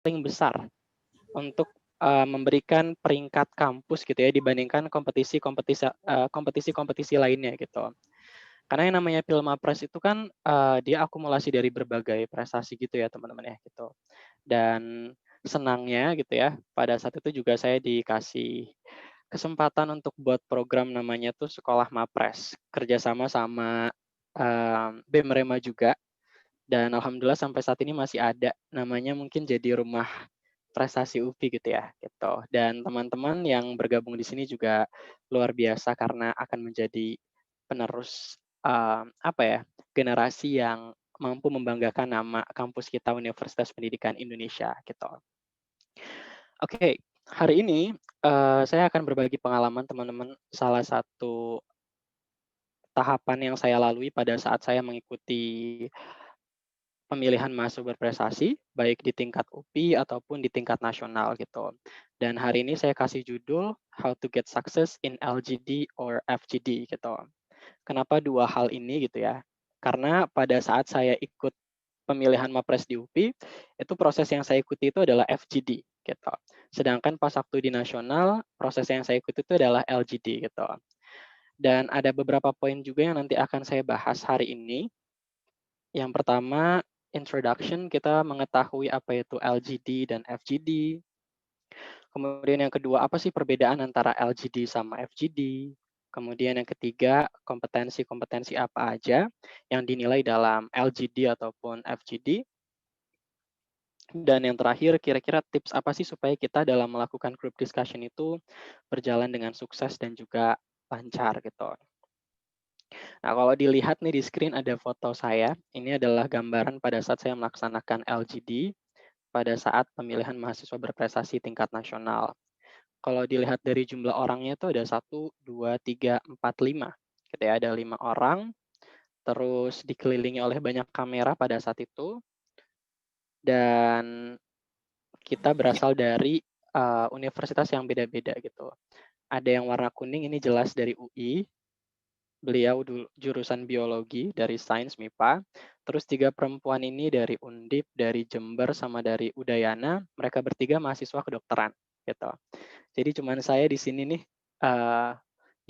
paling besar untuk memberikan peringkat kampus gitu ya dibandingkan kompetisi-kompetisi lainnya gitu. Karena yang namanya Pilmapres itu kan dia akumulasi dari berbagai prestasi gitu ya teman-teman ya gitu. Dan senangnya gitu ya pada saat itu juga saya dikasih kesempatan untuk buat program namanya tuh Sekolah Mapres, kerjasama sama BEM Rema juga. Dan alhamdulillah sampai saat ini masih ada, namanya mungkin jadi rumah prestasi UPI gitu ya, gitu. Dan teman-teman yang bergabung di sini juga luar biasa karena akan menjadi penerus, apa ya, generasi yang mampu membanggakan nama kampus kita Universitas Pendidikan Indonesia, gitu. Oke, hari ini, saya akan berbagi pengalaman teman-teman, salah satu tahapan yang saya lalui pada saat saya mengikuti pemilihan mahasiswa berprestasi, baik di tingkat UPI ataupun di tingkat nasional gitu. Dan hari ini saya kasih judul How to Get Success in LGD or FGD gitu. Kenapa dua hal ini gitu ya? Karena pada saat saya ikut pemilihan Mapres di UPI, itu proses yang saya ikuti itu adalah FGD gitu. Sedangkan pas waktu di nasional, proses yang saya ikuti itu adalah LGD gitu. Dan ada beberapa poin juga yang nanti akan saya bahas hari ini. Yang pertama, introduction, kita mengetahui apa itu LGD dan FGD. Kemudian yang kedua, apa sih perbedaan antara LGD sama FGD? Kemudian yang ketiga, kompetensi-kompetensi apa aja yang dinilai dalam LGD ataupun FGD. Dan yang terakhir, kira-kira tips apa sih supaya kita dalam melakukan group discussion itu berjalan dengan sukses dan juga lancar gitu. Nah, kalau dilihat nih di screen ada foto saya. Ini adalah gambaran pada saat saya melaksanakan LGD pada saat pemilihan mahasiswa berprestasi tingkat nasional. Kalau dilihat dari jumlah orangnya itu ada 1, 2, 3, 4, 5. Gitu ya, ada 5 orang, terus dikelilingi oleh banyak kamera pada saat itu, dan kita berasal dari universitas yang beda-beda gitu. Ada yang warna kuning ini jelas dari UI, beliau jurusan biologi dari Sains MIPA. Terus 3 perempuan ini dari Undip, dari Jember, sama dari Udayana. Mereka bertiga mahasiswa kedokteran gitu. Jadi cuman saya di sini nih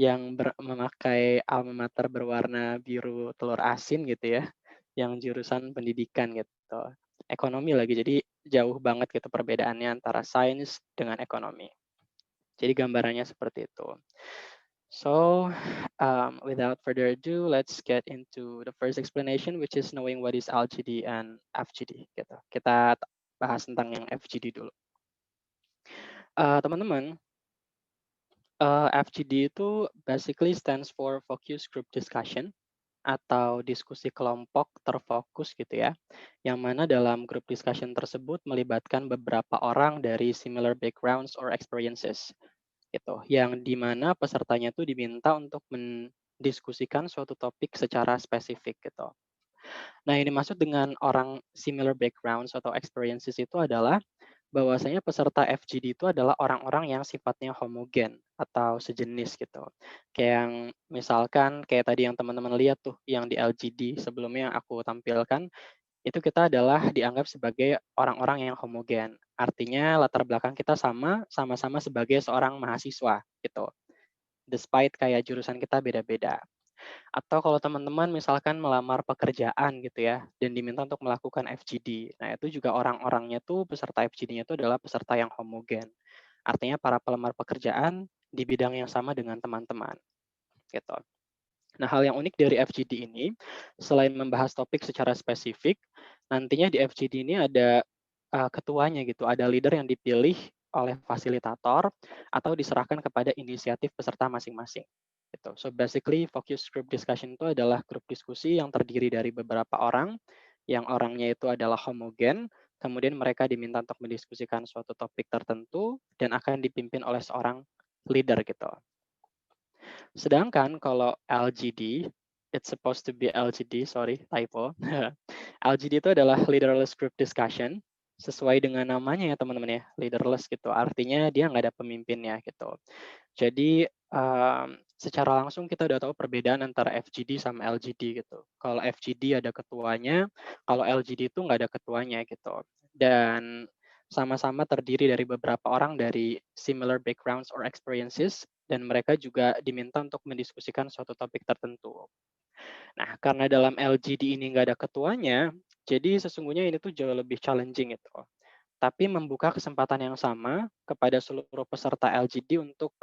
yang memakai alma mater berwarna biru telur asin gitu ya, yang jurusan pendidikan gitu. Ekonomi lagi, jadi jauh banget gitu perbedaannya antara sains dengan ekonomi. Jadi gambarannya seperti itu. So, without further ado, let's get into the first explanation, which is knowing what is LGD and FGD. Gitu. Kita bahas tentang yang FGD dulu. Teman-teman, FGD itu basically stands for Focus Group Discussion atau diskusi kelompok terfokus gitu ya, yang mana dalam grup discussion tersebut melibatkan beberapa orang dari similar backgrounds or experiences gitu, yang dimana pesertanya tuh diminta untuk mendiskusikan suatu topik secara spesifik gitu. Nah, yang dimaksud dengan orang similar backgrounds atau experiences itu adalah bahwasanya peserta FGD itu adalah orang-orang yang sifatnya homogen atau sejenis gitu. Kayak yang misalkan kayak tadi yang teman-teman lihat tuh yang di LGD sebelumnya yang aku tampilkan, itu kita adalah dianggap sebagai orang-orang yang homogen. Artinya latar belakang kita sama, sama-sama sebagai seorang mahasiswa gitu. Despite kayak jurusan kita beda-beda. Atau kalau teman-teman misalkan melamar pekerjaan gitu ya, dan diminta untuk melakukan FGD. Nah, itu juga orang-orangnya tuh peserta FGD-nya itu adalah peserta yang homogen. Artinya para pelamar pekerjaan di bidang yang sama dengan teman-teman, gitu. Nah, hal yang unik dari FGD ini, selain membahas topik secara spesifik, nantinya di FGD ini ada ketuanya gitu, ada leader yang dipilih oleh fasilitator atau diserahkan kepada inisiatif peserta masing-masing. Gitu. So basically focus group discussion itu adalah grup diskusi yang terdiri dari beberapa orang, yang orangnya itu adalah homogen, kemudian mereka diminta untuk mendiskusikan suatu topik tertentu dan akan dipimpin oleh seorang leader gitu. Sedangkan kalau LGD, it's supposed to be LGD, sorry, typo. LGD itu adalah leaderless group discussion, sesuai dengan namanya ya teman-teman ya, leaderless gitu. Artinya dia nggak ada pemimpinnya gitu. Jadi secara langsung kita udah tahu perbedaan antara FGD sama LGD gitu. Kalau FGD ada ketuanya, kalau LGD itu nggak ada ketuanya gitu. Dan sama-sama terdiri dari beberapa orang dari similar backgrounds or experiences, dan mereka juga diminta untuk mendiskusikan suatu topik tertentu. Nah, karena dalam LGD ini nggak ada ketuanya, jadi sesungguhnya ini tuh jauh lebih challenging itu. Tapi membuka kesempatan yang sama kepada seluruh peserta LGD untuk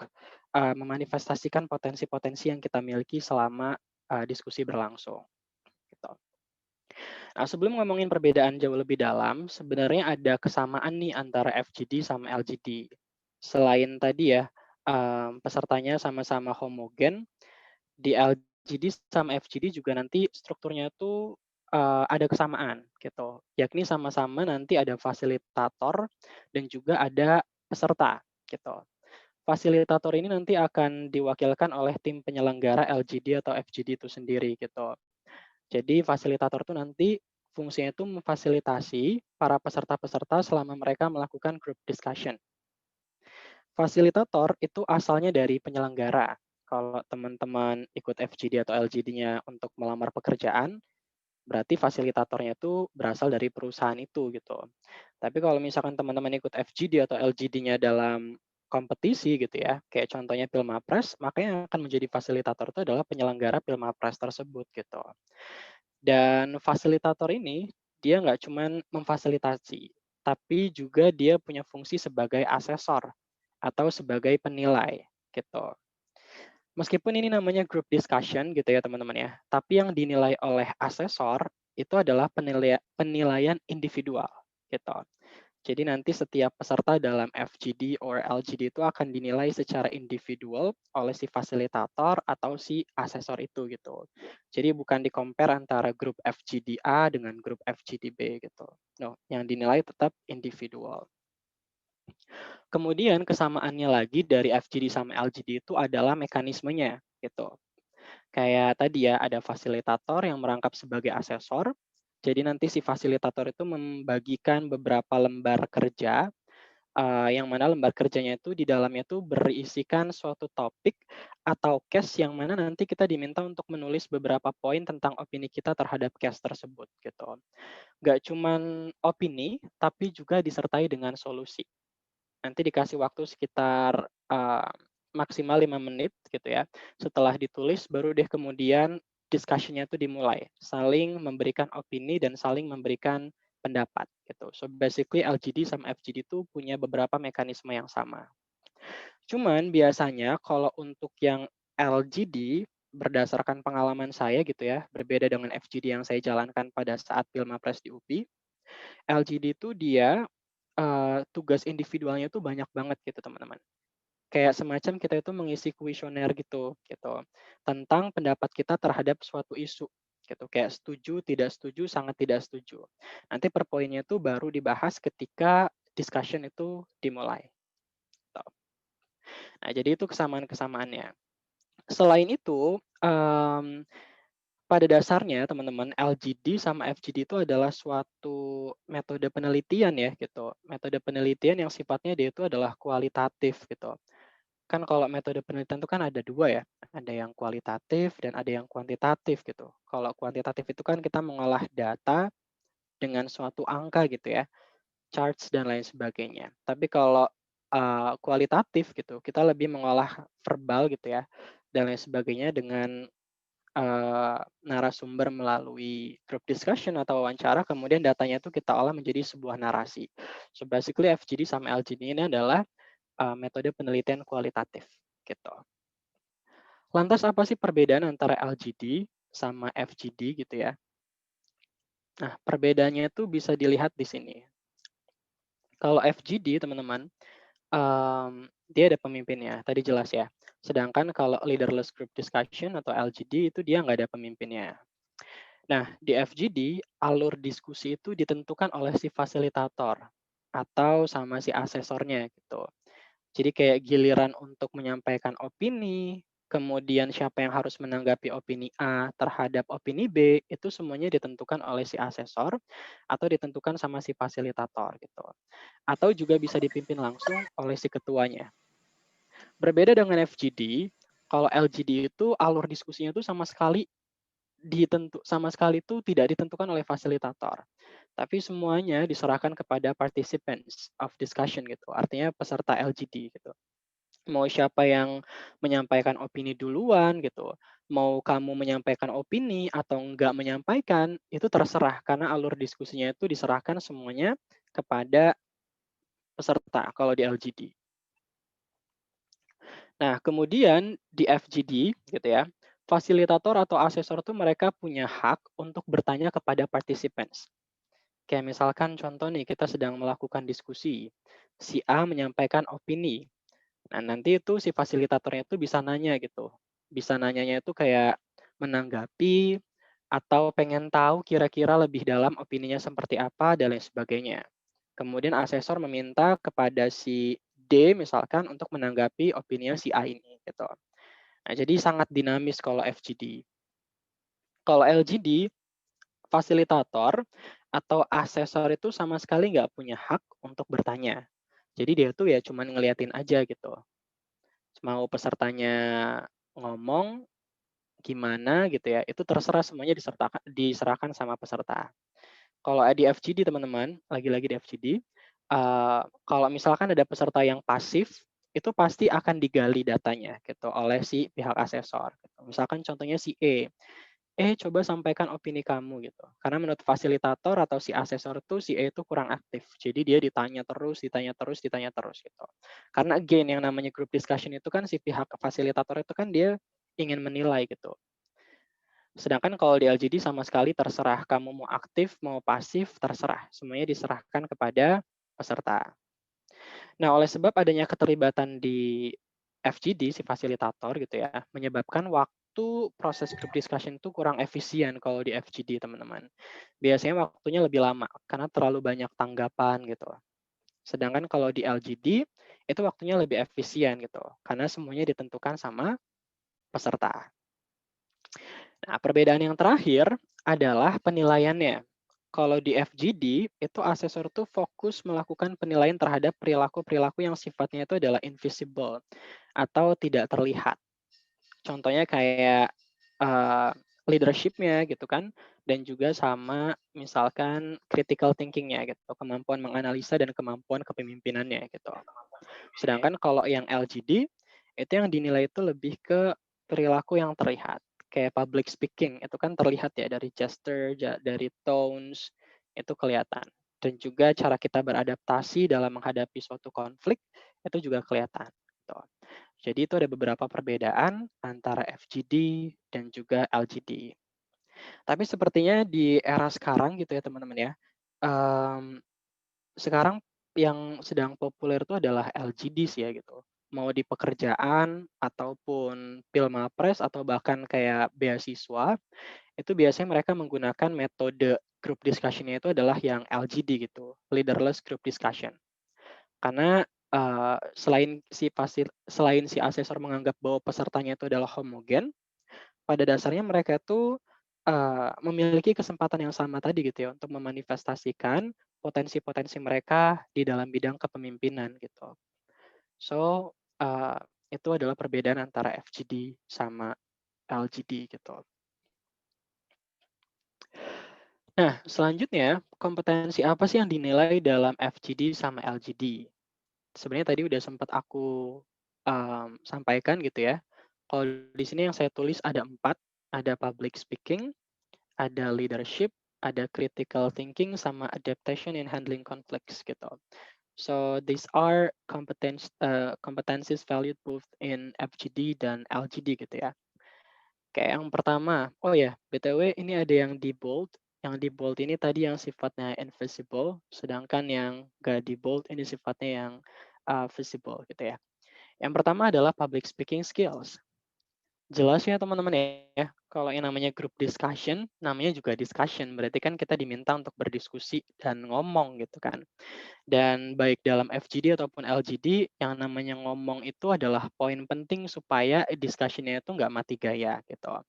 memanifestasikan potensi-potensi yang kita miliki selama diskusi berlangsung. Gitu. Nah, sebelum ngomongin perbedaan jauh lebih dalam, sebenarnya ada kesamaan nih antara FGD sama LGD. Selain tadi ya, pesertanya sama-sama homogen, di LGD sama FGD juga nanti strukturnya itu ada kesamaan gitu, yakni sama-sama nanti ada fasilitator dan juga ada peserta gitu. Fasilitator ini nanti akan diwakilkan oleh tim penyelenggara LGD atau FGD itu sendiri gitu. Jadi fasilitator itu nanti fungsinya itu memfasilitasi para peserta-peserta selama mereka melakukan group discussion. Fasilitator itu asalnya dari penyelenggara. Kalau teman-teman ikut FGD atau LGD-nya untuk melamar pekerjaan, berarti fasilitatornya itu berasal dari perusahaan itu gitu. Tapi kalau misalkan teman-teman ikut FGD atau LGD-nya dalam kompetisi gitu ya, kayak contohnya Pilmapres, maka yang akan menjadi fasilitator itu adalah penyelenggara Pilmapres tersebut gitu. Dan fasilitator ini, dia nggak cuman memfasilitasi, tapi juga dia punya fungsi sebagai asesor atau sebagai penilai gitu. Meskipun ini namanya group discussion gitu ya teman-teman ya, tapi yang dinilai oleh asesor itu adalah penilaian individual gitu. Jadi nanti setiap peserta dalam FGD or LGD itu akan dinilai secara individual oleh si fasilitator atau si asesor itu gitu. Jadi bukan di-compare antara grup FGD A dengan grup FGD B gitu. No, yang dinilai tetap individual. Kemudian kesamaannya lagi dari FGD sama LGD itu adalah mekanismenya gitu. Kayak tadi ya, ada fasilitator yang merangkap sebagai asesor. Jadi nanti si fasilitator itu membagikan beberapa lembar kerja, yang mana lembar kerjanya itu di dalamnya itu berisikan suatu topik atau case yang mana nanti kita diminta untuk menulis beberapa poin tentang opini kita terhadap case tersebut gitu. Nggak cuman opini, tapi juga disertai dengan solusi. Nanti dikasih waktu sekitar maksimal 5 menit gitu ya. Setelah ditulis baru deh kemudian discussion-nya itu dimulai, saling memberikan opini dan saling memberikan pendapat gitu. So basically LGD sama FGD itu punya beberapa mekanisme yang sama. Cuman biasanya kalau untuk yang LGD berdasarkan pengalaman saya gitu ya, berbeda dengan FGD yang saya jalankan pada saat Pilmapres di UPI, LGD itu dia tugas individualnya itu banyak banget gitu teman-teman. Kayak semacam kita itu mengisi kuesioner gitu, tentang pendapat kita terhadap suatu isu gitu, kayak setuju, tidak setuju, sangat tidak setuju. Nanti per poinnya itu baru dibahas ketika discussion itu dimulai. Gitu. Nah, jadi itu kesamaan-kesamaannya. Selain itu, pada dasarnya teman-teman LGD sama FGD itu adalah suatu metode penelitian ya gitu. Metode penelitian yang sifatnya dia itu adalah kualitatif gitu. Kan kalau metode penelitian itu kan ada dua ya, ada yang kualitatif dan ada yang kuantitatif gitu. Kalau kuantitatif itu kan kita mengolah data dengan suatu angka gitu ya, charts dan lain sebagainya. Tapi kalau kualitatif gitu, kita lebih mengolah verbal gitu ya, dan lain sebagainya dengan narasumber melalui group discussion atau wawancara, kemudian datanya itu kita olah menjadi sebuah narasi. So basically FGD sama LGD ini adalah metode penelitian kualitatif gitu. Lantas apa sih perbedaan antara LGD sama FGD gitu ya? Nah, perbedaannya itu bisa dilihat di sini. Kalau FGD teman-teman, dia ada pemimpinnya, tadi jelas ya. Sedangkan kalau leaderless group discussion atau LGD itu dia nggak ada pemimpinnya. Nah, di FGD, alur diskusi itu ditentukan oleh si fasilitator atau sama si asesornya gitu. Jadi kayak giliran untuk menyampaikan opini, kemudian siapa yang harus menanggapi opini A terhadap opini B, itu semuanya ditentukan oleh si asesor atau ditentukan sama si fasilitator gitu. Atau juga bisa dipimpin langsung oleh si ketuanya. Berbeda dengan FGD, kalau LGD itu alur diskusinya itu sama sekali itu tidak ditentukan oleh fasilitator, tapi semuanya diserahkan kepada participants of discussion gitu, artinya peserta LGD gitu. Mau siapa yang menyampaikan opini duluan gitu, mau kamu menyampaikan opini atau enggak menyampaikan, itu terserah karena alur diskusinya itu diserahkan semuanya kepada peserta kalau di LGD. Nah, kemudian di FGD gitu ya, fasilitator atau asesor tuh mereka punya hak untuk bertanya kepada participants. Kayak misalkan contoh nih, kita sedang melakukan diskusi, si A menyampaikan opini. Nah, nanti itu si fasilitatornya itu bisa nanya gitu. Bisa nanyanya itu kayak menanggapi atau pengen tahu kira-kira lebih dalam opininya seperti apa dan lain sebagainya. Kemudian asesor meminta kepada si D misalkan untuk menanggapi opininya si A ini gitu. Nah, jadi sangat dinamis kalau FGD. Kalau LGD, fasilitator atau asesor itu sama sekali nggak punya hak untuk bertanya. Jadi dia tuh ya cuman ngeliatin aja gitu. Mau pesertanya ngomong gimana gitu ya, itu terserah semuanya diserahkan sama peserta. Kalau di FGD teman-teman, lagi-lagi di FGD, kalau misalkan ada peserta yang pasif, itu pasti akan digali datanya gitu oleh si pihak asesor gitu. Misalkan contohnya si E, coba sampaikan opini kamu gitu. Karena menurut fasilitator atau si asesor tuh si E itu kurang aktif. Jadi dia ditanya terus, ditanya terus, ditanya terus gitu. Karena again yang namanya group discussion itu kan si pihak fasilitator itu kan dia ingin menilai gitu. Sedangkan kalau di LGD sama sekali terserah kamu mau aktif, mau pasif, terserah. Semuanya diserahkan kepada peserta. Nah, oleh sebab adanya keterlibatan di FGD, si fasilitator gitu ya, menyebabkan waktu proses group discussion itu kurang efisien kalau di FGD, teman-teman. Biasanya waktunya lebih lama karena terlalu banyak tanggapan gitu. Sedangkan kalau di LGD, itu waktunya lebih efisien gitu, karena semuanya ditentukan sama peserta. Nah, perbedaan yang terakhir adalah penilaiannya. Kalau di FGD, itu asesor tuh fokus melakukan penilaian terhadap perilaku-perilaku yang sifatnya itu adalah invisible atau tidak terlihat. Contohnya kayak uh, leadership-nya gitu kan, dan juga sama misalkan critical thinking-nya gitu, kemampuan menganalisa dan kemampuan kepemimpinannya gitu. Sedangkan kalau yang LGD, itu yang dinilai itu lebih ke perilaku yang terlihat. Kayak public speaking, itu kan terlihat ya dari gesture, dari tones, itu kelihatan. Dan juga cara kita beradaptasi dalam menghadapi suatu konflik, itu juga kelihatan. Gitu. Jadi itu ada beberapa perbedaan antara FGD dan juga LGD. Tapi sepertinya di era sekarang gitu ya teman-teman ya, um, sekarang yang sedang populer itu adalah LGD sih ya gitu. Mau di pekerjaan ataupun Pilmapres atau bahkan kayak beasiswa, itu biasanya mereka menggunakan metode group discussion-nya itu adalah yang LGD gitu, leaderless group discussion. Karena selain si asesor menganggap bahwa pesertanya itu adalah homogen, pada dasarnya mereka itu memiliki kesempatan yang sama tadi gitu ya untuk memanifestasikan potensi-potensi mereka di dalam bidang kepemimpinan gitu. So, itu adalah perbedaan antara FGD sama LGD gitu. Nah, selanjutnya kompetensi apa sih yang dinilai dalam FGD sama LGD? Sebenarnya tadi udah sempat aku sampaikan gitu ya. Kalau di sini yang saya tulis ada 4, ada public speaking, ada leadership, ada critical thinking, sama adaptation in handling conflicts gitu. So these are competencies valued both in FGD dan LGD gitu ya. Kayak yang pertama, oh ya, BTW ini ada yang di bold. Yang di bold ini tadi yang sifatnya invisible, sedangkan yang gak di bold ini sifatnya yang visible gitu ya. Yang pertama adalah public speaking skills. Jelas ya teman-teman ya, kalau yang namanya group discussion, namanya juga discussion, berarti kan kita diminta untuk berdiskusi dan ngomong gitu kan. Dan baik dalam FGD ataupun LGD, yang namanya ngomong itu adalah poin penting supaya discussion-nya itu nggak mati gaya gitu.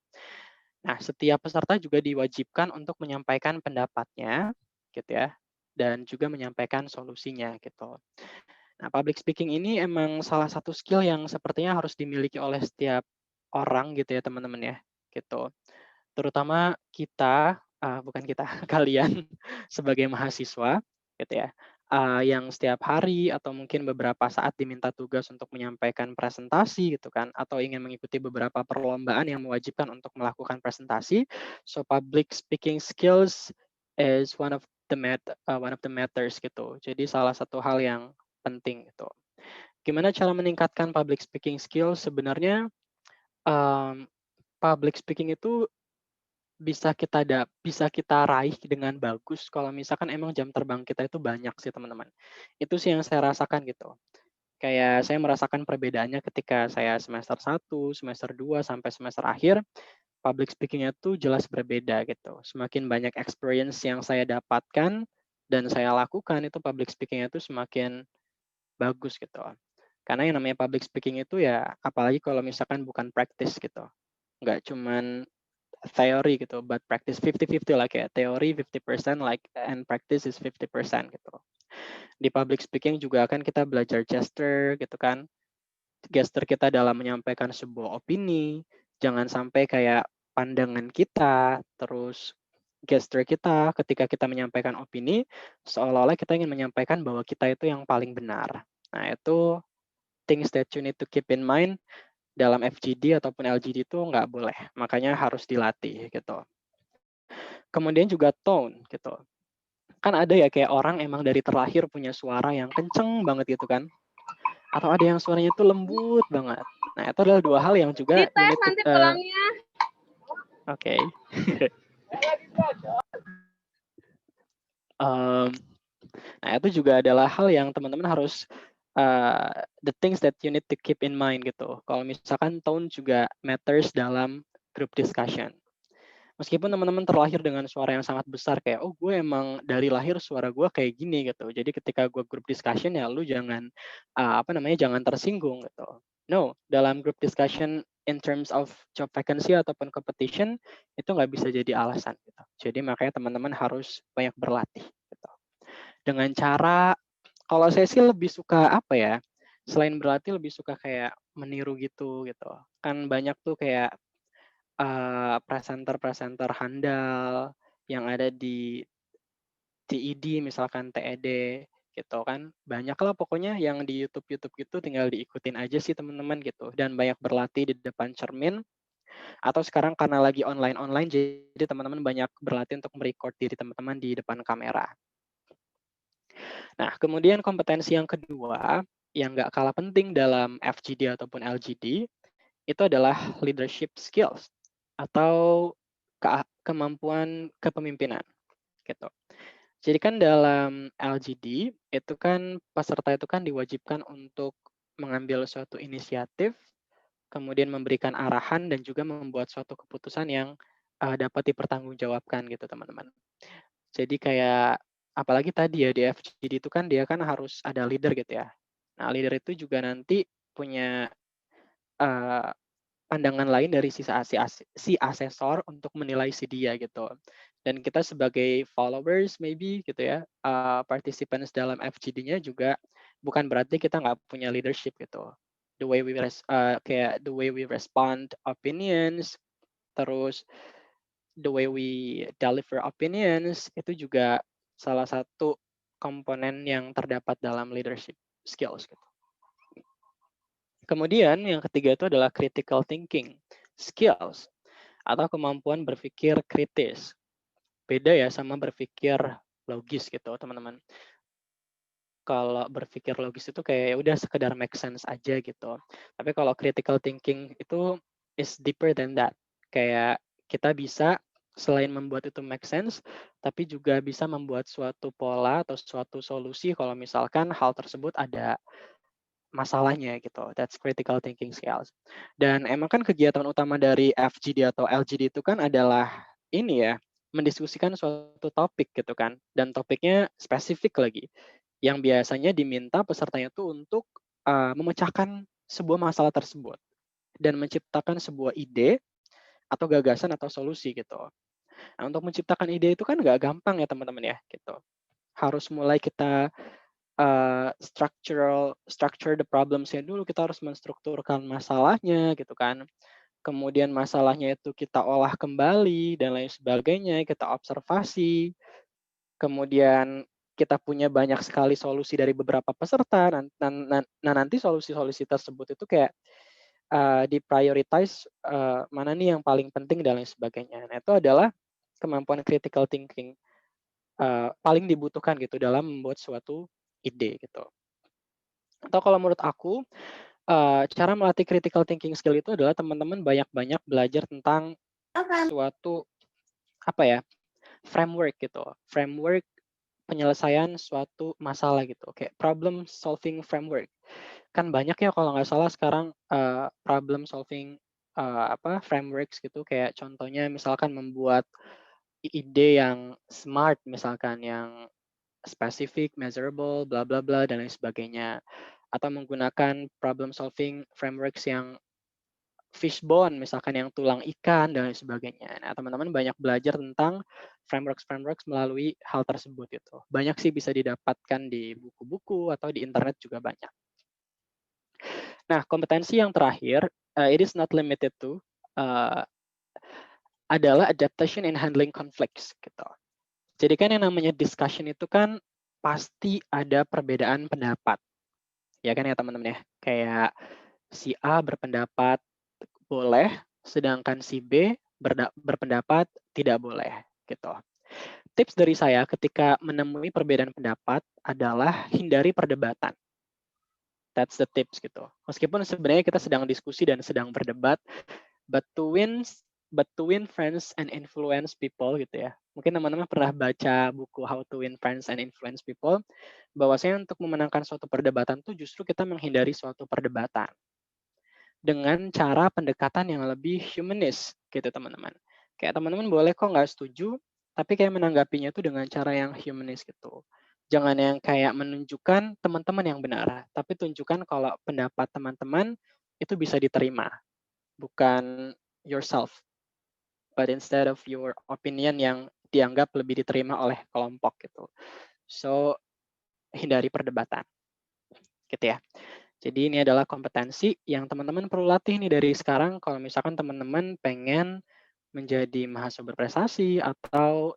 Nah, setiap peserta juga diwajibkan untuk menyampaikan pendapatnya gitu ya, dan juga menyampaikan solusinya gitu. Nah, public speaking ini emang salah satu skill yang sepertinya harus dimiliki oleh setiap orang gitu ya teman-teman ya, gitu. Terutama kita bukan kita, kalian sebagai mahasiswa gitu ya, yang setiap hari atau mungkin beberapa saat diminta tugas untuk menyampaikan presentasi gitu kan, atau ingin mengikuti beberapa perlombaan yang mewajibkan untuk melakukan presentasi. So public speaking skills is one of the matters gitu. Jadi salah satu hal yang penting gitu. Gimana cara meningkatkan public speaking skill? Sebenarnya, mmm, public speaking itu bisa kita raih dengan bagus kalau misalkan emang jam terbang kita itu banyak sih, teman-teman. Itu sih yang saya rasakan gitu. Kayak saya merasakan perbedaannya ketika saya semester 1, semester 2, sampai semester akhir, public speaking-nya tuh jelas berbeda gitu. Semakin banyak experience yang saya dapatkan dan saya lakukan, itu public speaking-nya tuh semakin bagus gitu. Karena yang namanya public speaking itu ya apalagi kalau misalkan bukan practice gitu. Nggak cuman teori gitu, but practice 50-50 lah, kayak teori 50% like and practice is 50% gitu. Di public speaking juga kan kita belajar gesture gitu kan. Gesture kita dalam menyampaikan sebuah opini, jangan sampai kayak pandangan kita, terus gesture kita ketika kita menyampaikan opini, seolah-olah kita ingin menyampaikan bahwa kita itu yang paling benar. Nah, itu things that you need to keep in mind dalam FGD ataupun LGD itu nggak boleh, makanya harus dilatih gitu. Kemudian juga tone gitu. Kan ada ya kayak orang emang dari terlahir punya suara yang kenceng banget gitu kan. Atau ada yang suaranya itu lembut banget. Nah, itu adalah dua hal yang juga you Dites need to nanti pulangnya. oke. Nah, itu juga adalah hal yang teman-teman harus the things that you need to keep in mind gitu. Kalau misalkan tone juga matters dalam group discussion. Meskipun teman-teman terlahir dengan suara yang sangat besar kayak, "Oh, gue emang dari lahir suara gue kayak gini," gitu. Jadi ketika gue group discussion ya lu jangan, jangan tersinggung gitu. No, dalam group discussion in terms of job vacancy ataupun competition, itu nggak bisa jadi alasan gitu. Jadi makanya teman-teman harus banyak berlatih gitu. Dengan cara kalau saya sih lebih suka apa ya, selain berlatih lebih suka kayak meniru gitu. Kan banyak tuh kayak presenter-presenter handal yang ada di TED misalkan TED gitu kan. Banyaklah pokoknya yang di YouTube-YouTube gitu tinggal diikutin aja sih teman-teman gitu dan banyak berlatih di depan cermin atau sekarang karena lagi online-online jadi teman-teman banyak berlatih untuk merecord diri teman-teman di depan kamera. Nah, kemudian kompetensi yang kedua yang nggak kalah penting dalam FGD ataupun LGD itu adalah leadership skills atau kemampuan kepemimpinan gitu. Jadi kan dalam LGD itu kan peserta itu kan diwajibkan untuk mengambil suatu inisiatif, kemudian memberikan arahan dan juga membuat suatu keputusan yang dapat dipertanggungjawabkan gitu teman-teman. Jadi kayak apalagi tadi ya di FGD itu kan dia kan harus ada leader gitu ya. Nah leader itu juga nanti punya eh, pandangan lain dari si asesor untuk menilai si dia gitu. Dan kita sebagai followers maybe gitu ya, participants dalam FGD-nya juga bukan berarti kita nggak punya leadership gitu. Kayak the way we respond opinions, terus the way we deliver opinions itu juga salah satu komponen yang terdapat dalam leadership skills gitu. Kemudian yang ketiga itu adalah critical thinking skills atau kemampuan berpikir kritis. Beda ya sama berpikir logis gitu, teman-teman. Kalau berpikir logis itu kayak ya udah sekedar make sense aja gitu. Tapi kalau critical thinking itu is deeper than that. Kayak kita bisa selain membuat itu make sense, tapi juga bisa membuat suatu pola atau suatu solusi kalau misalkan hal tersebut ada masalahnya gitu. That's critical thinking skills. Dan emang kan kegiatan utama dari FGD atau LGD itu kan adalah ini ya, mendiskusikan suatu topik gitu kan. Dan topiknya spesifik lagi. Yang biasanya diminta pesertanya itu untuk memecahkan sebuah masalah tersebut dan menciptakan sebuah ide atau gagasan atau solusi gitu. Nah, untuk menciptakan ide itu kan nggak gampang ya teman-teman ya gitu. Harus mulai kita structure the problems-nya dulu, kita harus menstrukturkan masalahnya gitu kan. kemudian masalahnya itu kita olah kembali dan lain sebagainya, kita observasi, kemudian kita punya banyak sekali solusi dari beberapa peserta, nanti solusi-solusi tersebut itu kayak di-prioritize, mana nih yang paling penting dan lain sebagainya. Nah, itu adalah kemampuan critical thinking, paling dibutuhkan gitu dalam membuat suatu ide gitu. Atau kalau menurut aku, cara melatih critical thinking skill itu adalah teman-teman banyak-banyak belajar tentang suatu, apa ya, framework gitu, framework penyelesaian suatu masalah gitu, kayak problem solving framework. Kan banyak ya kalau nggak salah sekarang, problem solving, frameworks gitu, kayak contohnya misalkan membuat ide yang smart misalkan, yang spesifik, measurable, bla bla bla, dan lain sebagainya. Atau menggunakan problem solving frameworks yang fishbone, misalkan yang tulang ikan, dan lain sebagainya. Nah, teman-teman banyak belajar tentang frameworks-frameworks melalui hal tersebut itu. Banyak sih bisa didapatkan di buku-buku atau di internet juga banyak. Nah, kompetensi yang terakhir, it is not limited to, adalah adaptation in handling conflicts gitu. Jadi kan yang namanya discussion itu kan pasti ada perbedaan pendapat, ya kan ya teman-teman ya. Kayak si A berpendapat boleh, sedangkan si B berpendapat tidak boleh gitu. Tips dari saya ketika menemui perbedaan pendapat adalah hindari perdebatan. That's the tips gitu. Meskipun sebenarnya kita sedang diskusi dan sedang berdebat, but to win friends and influence people gitu ya. Mungkin teman-teman pernah baca buku How to Win Friends and Influence People, bahwasanya untuk memenangkan suatu perdebatan tuh justru kita menghindari suatu perdebatan dengan cara pendekatan yang lebih humanis gitu teman-teman. Kayak teman-teman boleh kok nggak setuju, tapi kayak menanggapinya tuh dengan cara yang humanis gitu. Jangan yang kayak menunjukkan teman-teman yang benar, tapi tunjukkan kalau pendapat teman-teman itu bisa diterima, bukan yourself, but instead of your opinion yang dianggap lebih diterima oleh kelompok gitu. So, hindari perdebatan, gitu ya. Jadi ini adalah kompetensi yang teman-teman perlu latih nih dari sekarang kalau misalkan teman-teman pengen menjadi mahasiswa berprestasi atau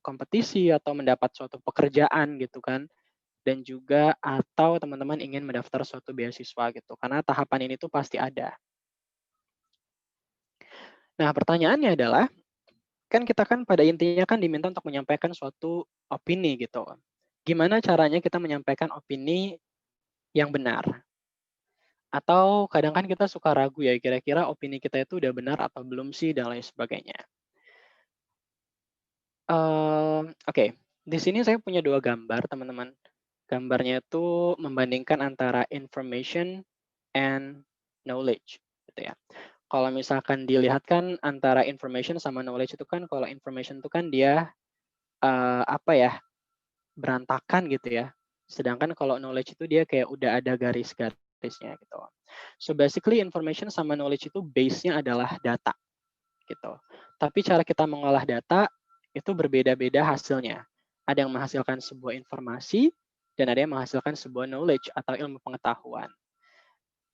kompetisi atau mendapat suatu pekerjaan gitu kan, dan juga atau teman-teman ingin mendaftar suatu beasiswa gitu, karena tahapan ini tuh pasti ada. Nah, pertanyaannya adalah, kan kita kan pada intinya kan diminta untuk menyampaikan suatu opini gitu. Gimana caranya kita menyampaikan opini yang benar? Atau kadang kan kita suka ragu ya, kira-kira opini kita itu udah benar atau belum sih, dan lain sebagainya. Oke, di sini saya punya 2 gambar, teman-teman. Gambarnya itu membandingkan antara information and knowledge, gitu ya. Kalau misalkan dilihat kan antara information sama knowledge itu kan, kalau information itu kan dia, apa ya, berantakan gitu ya. Sedangkan kalau knowledge itu dia kayak udah ada garis-garisnya gitu. So basically information sama knowledge itu base-nya adalah data gitu. Tapi cara kita mengolah data itu berbeda-beda hasilnya. Ada yang menghasilkan sebuah informasi dan ada yang menghasilkan sebuah knowledge atau ilmu pengetahuan.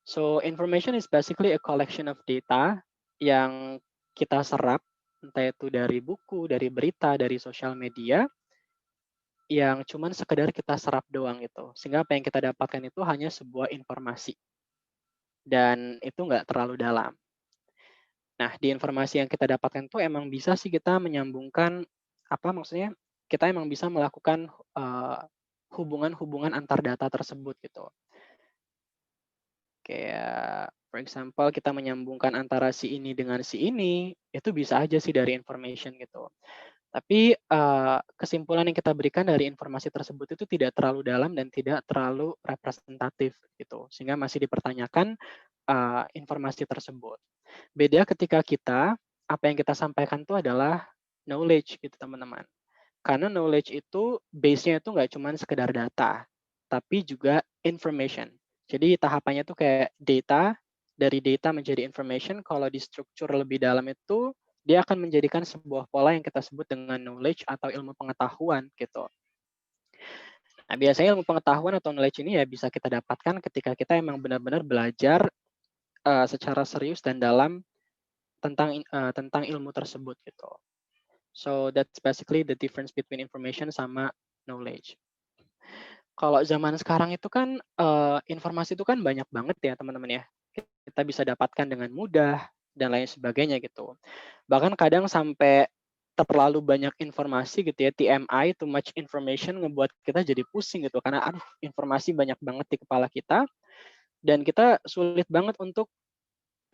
So information is basically a collection of data yang kita serap, entah itu dari buku, dari berita, dari sosial media, yang cuman sekedar kita serap doang gitu. Sehingga apa yang kita dapatkan itu hanya sebuah informasi. Dan itu nggak terlalu dalam. Nah, di informasi yang kita dapatkan tuh emang bisa sih kita menyambungkan, apa maksudnya, kita emang bisa melakukan, hubungan-hubungan antar data tersebut gitu. Kayak for example kita menyambungkan antara si ini dengan si ini, itu bisa aja sih dari information gitu. Tapi, kesimpulan yang kita berikan dari informasi tersebut itu tidak terlalu dalam dan tidak terlalu representatif gitu, sehingga masih dipertanyakan, informasi tersebut. Beda ketika kita, apa yang kita sampaikan itu adalah knowledge gitu teman-teman. Karena knowledge itu base-nya itu nggak cuma sekedar data, tapi juga information. Jadi tahapannya tuh kayak data, dari data menjadi information, kalau di struktur lebih dalam itu, dia akan menjadikan sebuah pola yang kita sebut dengan knowledge atau ilmu pengetahuan gitu. Nah, biasanya ilmu pengetahuan atau knowledge ini ya bisa kita dapatkan ketika kita emang benar-benar belajar secara serius dan dalam tentang ilmu tersebut gitu. So that's basically the difference between information sama knowledge. Kalau zaman sekarang itu kan, informasi itu kan banyak banget ya teman-teman ya. Kita bisa dapatkan dengan mudah dan lain sebagainya gitu. Bahkan kadang sampai terlalu banyak informasi gitu ya, TMI, too much information ngebuat kita jadi pusing gitu karena aduh informasi banyak banget di kepala kita dan kita sulit banget untuk,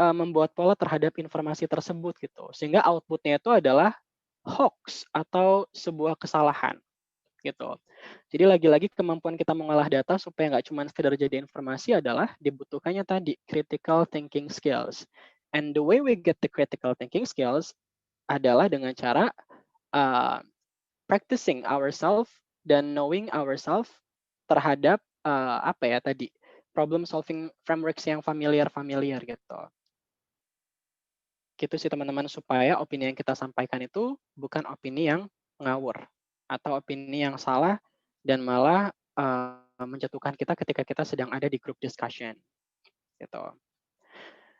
membuat pola terhadap informasi tersebut gitu. Sehingga output-nya itu adalah hoax atau sebuah kesalahan gitu. Jadi lagi-lagi kemampuan kita mengolah data supaya nggak cuma sekedar jadi informasi adalah dibutuhkannya tadi critical thinking skills. And the way we get the critical thinking skills adalah dengan cara uh, practicing ourselves dan knowing ourselves terhadap apa ya tadi problem solving frameworks yang familiar gitu. Gitu sih teman-teman supaya opini yang kita sampaikan itu bukan opini yang ngawur atau opini yang salah dan malah menjatuhkan kita ketika kita sedang ada di group discussion gitu.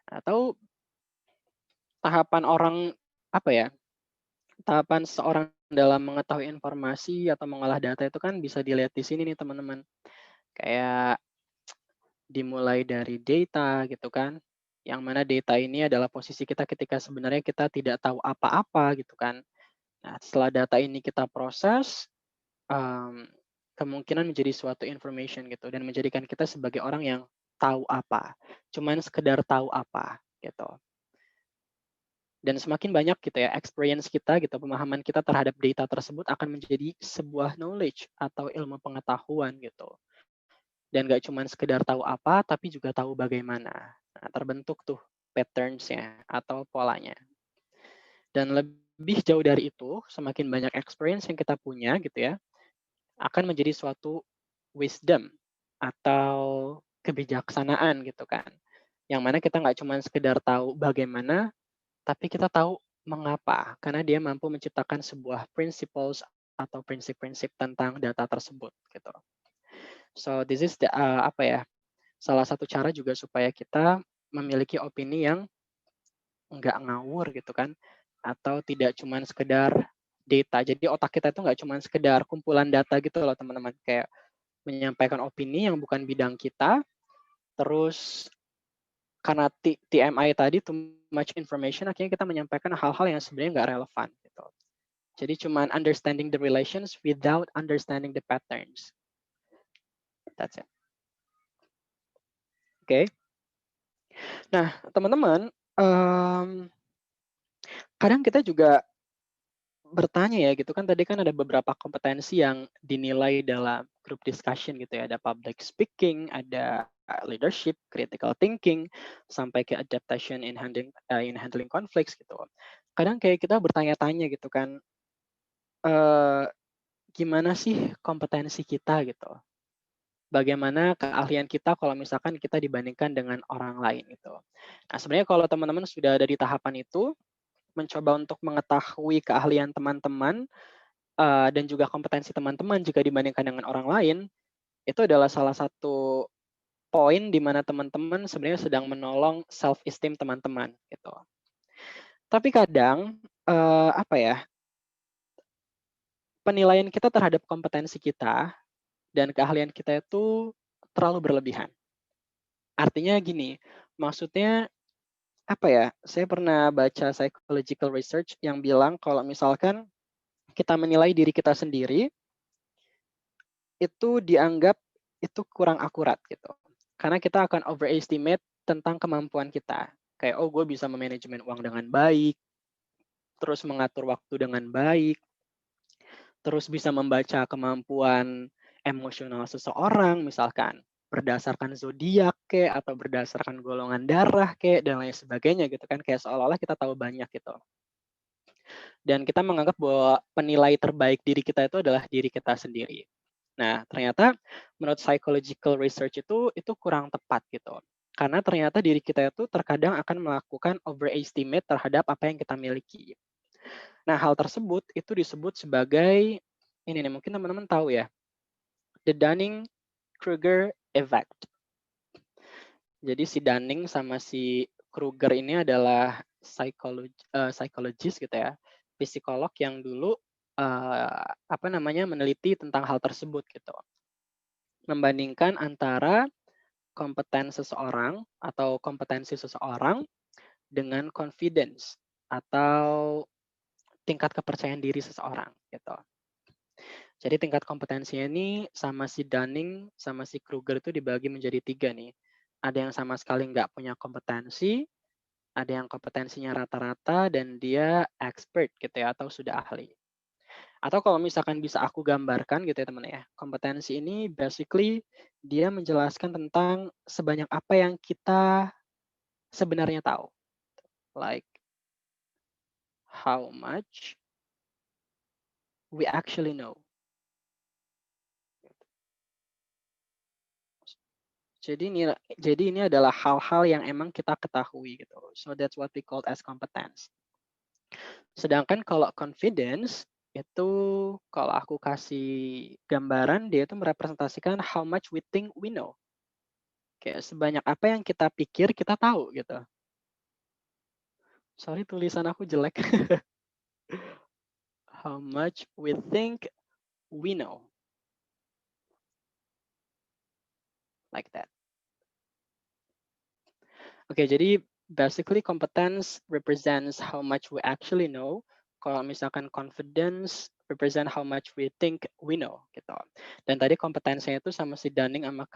Atau tahapan orang apa ya? Tahapan seorang dalam mengetahui informasi atau mengolah data itu kan bisa dilihat di sini nih teman-teman. Kayak dimulai dari data gitu kan. Yang mana data ini adalah posisi kita ketika sebenarnya kita tidak tahu apa-apa gitu kan. Nah, setelah data ini kita proses, mmm, kemungkinan menjadi suatu information gitu dan menjadikan kita sebagai orang yang tahu apa, cuman sekedar tahu apa, gitu. Dan semakin banyak gitu ya experience kita gitu, pemahaman kita terhadap data tersebut akan menjadi sebuah knowledge atau ilmu pengetahuan gitu. Dan nggak cuman sekedar tahu apa, tapi juga tahu bagaimana. Nah, terbentuk tuh patterns-nya atau polanya. Dan lebih jauh dari itu, semakin banyak experience yang kita punya gitu ya, akan menjadi suatu wisdom atau kebijaksanaan gitu kan. Yang mana kita nggak cuma sekedar tahu bagaimana, tapi kita tahu mengapa. Karena dia mampu menciptakan sebuah principles atau prinsip-prinsip tentang data tersebut gitu. So this is apa ya, salah satu cara juga supaya kita memiliki opini yang nggak ngawur gitu kan, atau tidak cuma sekedar data. Jadi otak kita itu nggak cuma sekedar kumpulan data gitu loh teman-teman, kayak menyampaikan opini yang bukan bidang kita, terus karena TMI tadi, too much information, akhirnya kita menyampaikan hal-hal yang sebenarnya nggak relevan gitu. Jadi cuma understanding the relations without understanding the patterns. That's it. Oke. Nah, teman-teman, kadang kita juga bertanya ya gitu kan, tadi kan ada beberapa kompetensi yang dinilai dalam group discussion gitu ya, ada public speaking, ada leadership, critical thinking, sampai ke adaptation in handling conflicts gitu. Kadang kayak kita bertanya-tanya gitu kan, eee, gimana sih kompetensi kita gitu? Bagaimana keahlian kita kalau misalkan kita dibandingkan dengan orang lain gitu. Nah, sebenarnya kalau teman-teman sudah ada di tahapan itu, mencoba untuk mengetahui keahlian teman-teman, dan juga kompetensi teman-teman jika dibandingkan dengan orang lain, itu adalah salah satu poin di mana teman-teman sebenarnya sedang menolong self esteem teman-teman gitu. Tapi kadang, apa ya, penilaian kita terhadap kompetensi kita dan keahlian kita itu terlalu berlebihan. Artinya gini, maksudnya apa ya, saya pernah baca psychological research yang bilang kalau misalkan kita menilai diri kita sendiri, itu dianggap itu kurang akurat gitu. Karena kita akan overestimate tentang kemampuan kita. Kayak, oh gue bisa memanajemen uang dengan baik, terus mengatur waktu dengan baik, terus bisa membaca kemampuan emosional seseorang, misalkan berdasarkan zodiak ke atau berdasarkan golongan darah ke dan lain sebagainya gitu kan, kayak seolah-olah kita tahu banyak gitu. Dan kita menganggap bahwa penilai terbaik diri kita itu adalah diri kita sendiri. Nah, ternyata menurut psychological research itu kurang tepat gitu. Karena ternyata diri kita itu terkadang akan melakukan overestimate terhadap apa yang kita miliki. Nah, hal tersebut itu disebut sebagai ini nih, mungkin teman-teman tahu ya, the Dunning-Kruger effect. Jadi si Dunning sama si Kruger ini adalah psikologis gitu ya, psikolog yang dulu, apa namanya, meneliti tentang hal tersebut gitu. Membandingkan antara kompetensi seseorang dengan confidence atau tingkat kepercayaan diri seseorang gitu. Jadi tingkat kompetensinya ini sama si Dunning sama si Kruger itu dibagi menjadi 3 nih. Ada yang sama sekali nggak punya kompetensi, ada yang kompetensinya rata-rata dan dia expert gitu ya atau sudah ahli. Atau kalau misalkan bisa aku gambarkan gitu ya teman ya, kompetensi ini basically dia menjelaskan tentang sebanyak apa yang kita sebenarnya tahu. Like how much we actually know. Jadi ini adalah hal-hal yang emang kita ketahui gitu. So that's what we call as competence. Sedangkan kalau confidence itu kalau aku kasih gambaran dia itu merepresentasikan how much we think we know. Kayak sebanyak apa yang kita pikir kita tahu gitu. Sorry tulisan aku jelek. How much we think we know. Like that. Oke, jadi basically competence represents how much we actually know. Kalau misalkan confidence represent how much we think we know gitu. Dan tadi kompetensinya itu sama si Dunning sama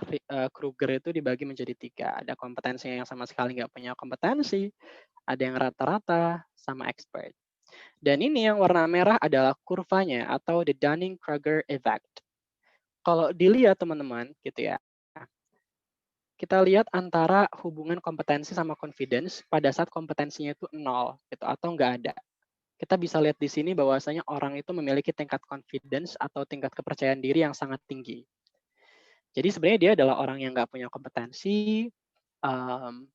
Kruger itu dibagi menjadi 3. Ada kompetensinya yang sama sekali nggak punya kompetensi, ada yang rata-rata, sama expert. Dan ini yang warna merah adalah kurvanya atau the Dunning-Kruger effect. Kalau dilihat teman-teman gitu ya, kita lihat antara hubungan kompetensi sama confidence pada saat kompetensinya itu 0 gitu atau nggak ada. Kita bisa lihat di sini bahwasanya orang itu memiliki tingkat confidence atau tingkat kepercayaan diri yang sangat tinggi. Jadi sebenarnya dia adalah orang yang nggak punya kompetensi, um,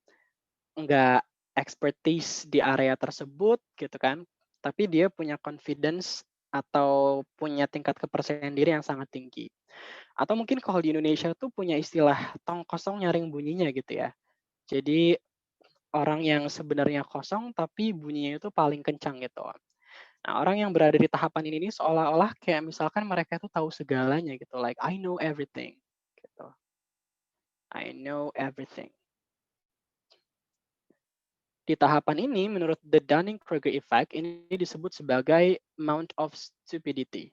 nggak expertise di area tersebut gitu kan, tapi dia punya confidence atau punya tingkat kepercayaan diri yang sangat tinggi. Atau mungkin kalau di Indonesia tuh punya istilah tong kosong nyaring bunyinya gitu ya. Jadi orang yang sebenarnya kosong tapi bunyinya itu paling kencang gitu. Nah, orang yang berada di tahapan ini nih seolah-olah kayak misalkan mereka itu tahu segalanya gitu, like I know everything gitu. I know everything. Di tahapan ini menurut the Dunning-Kruger effect ini disebut sebagai Mount of Stupidity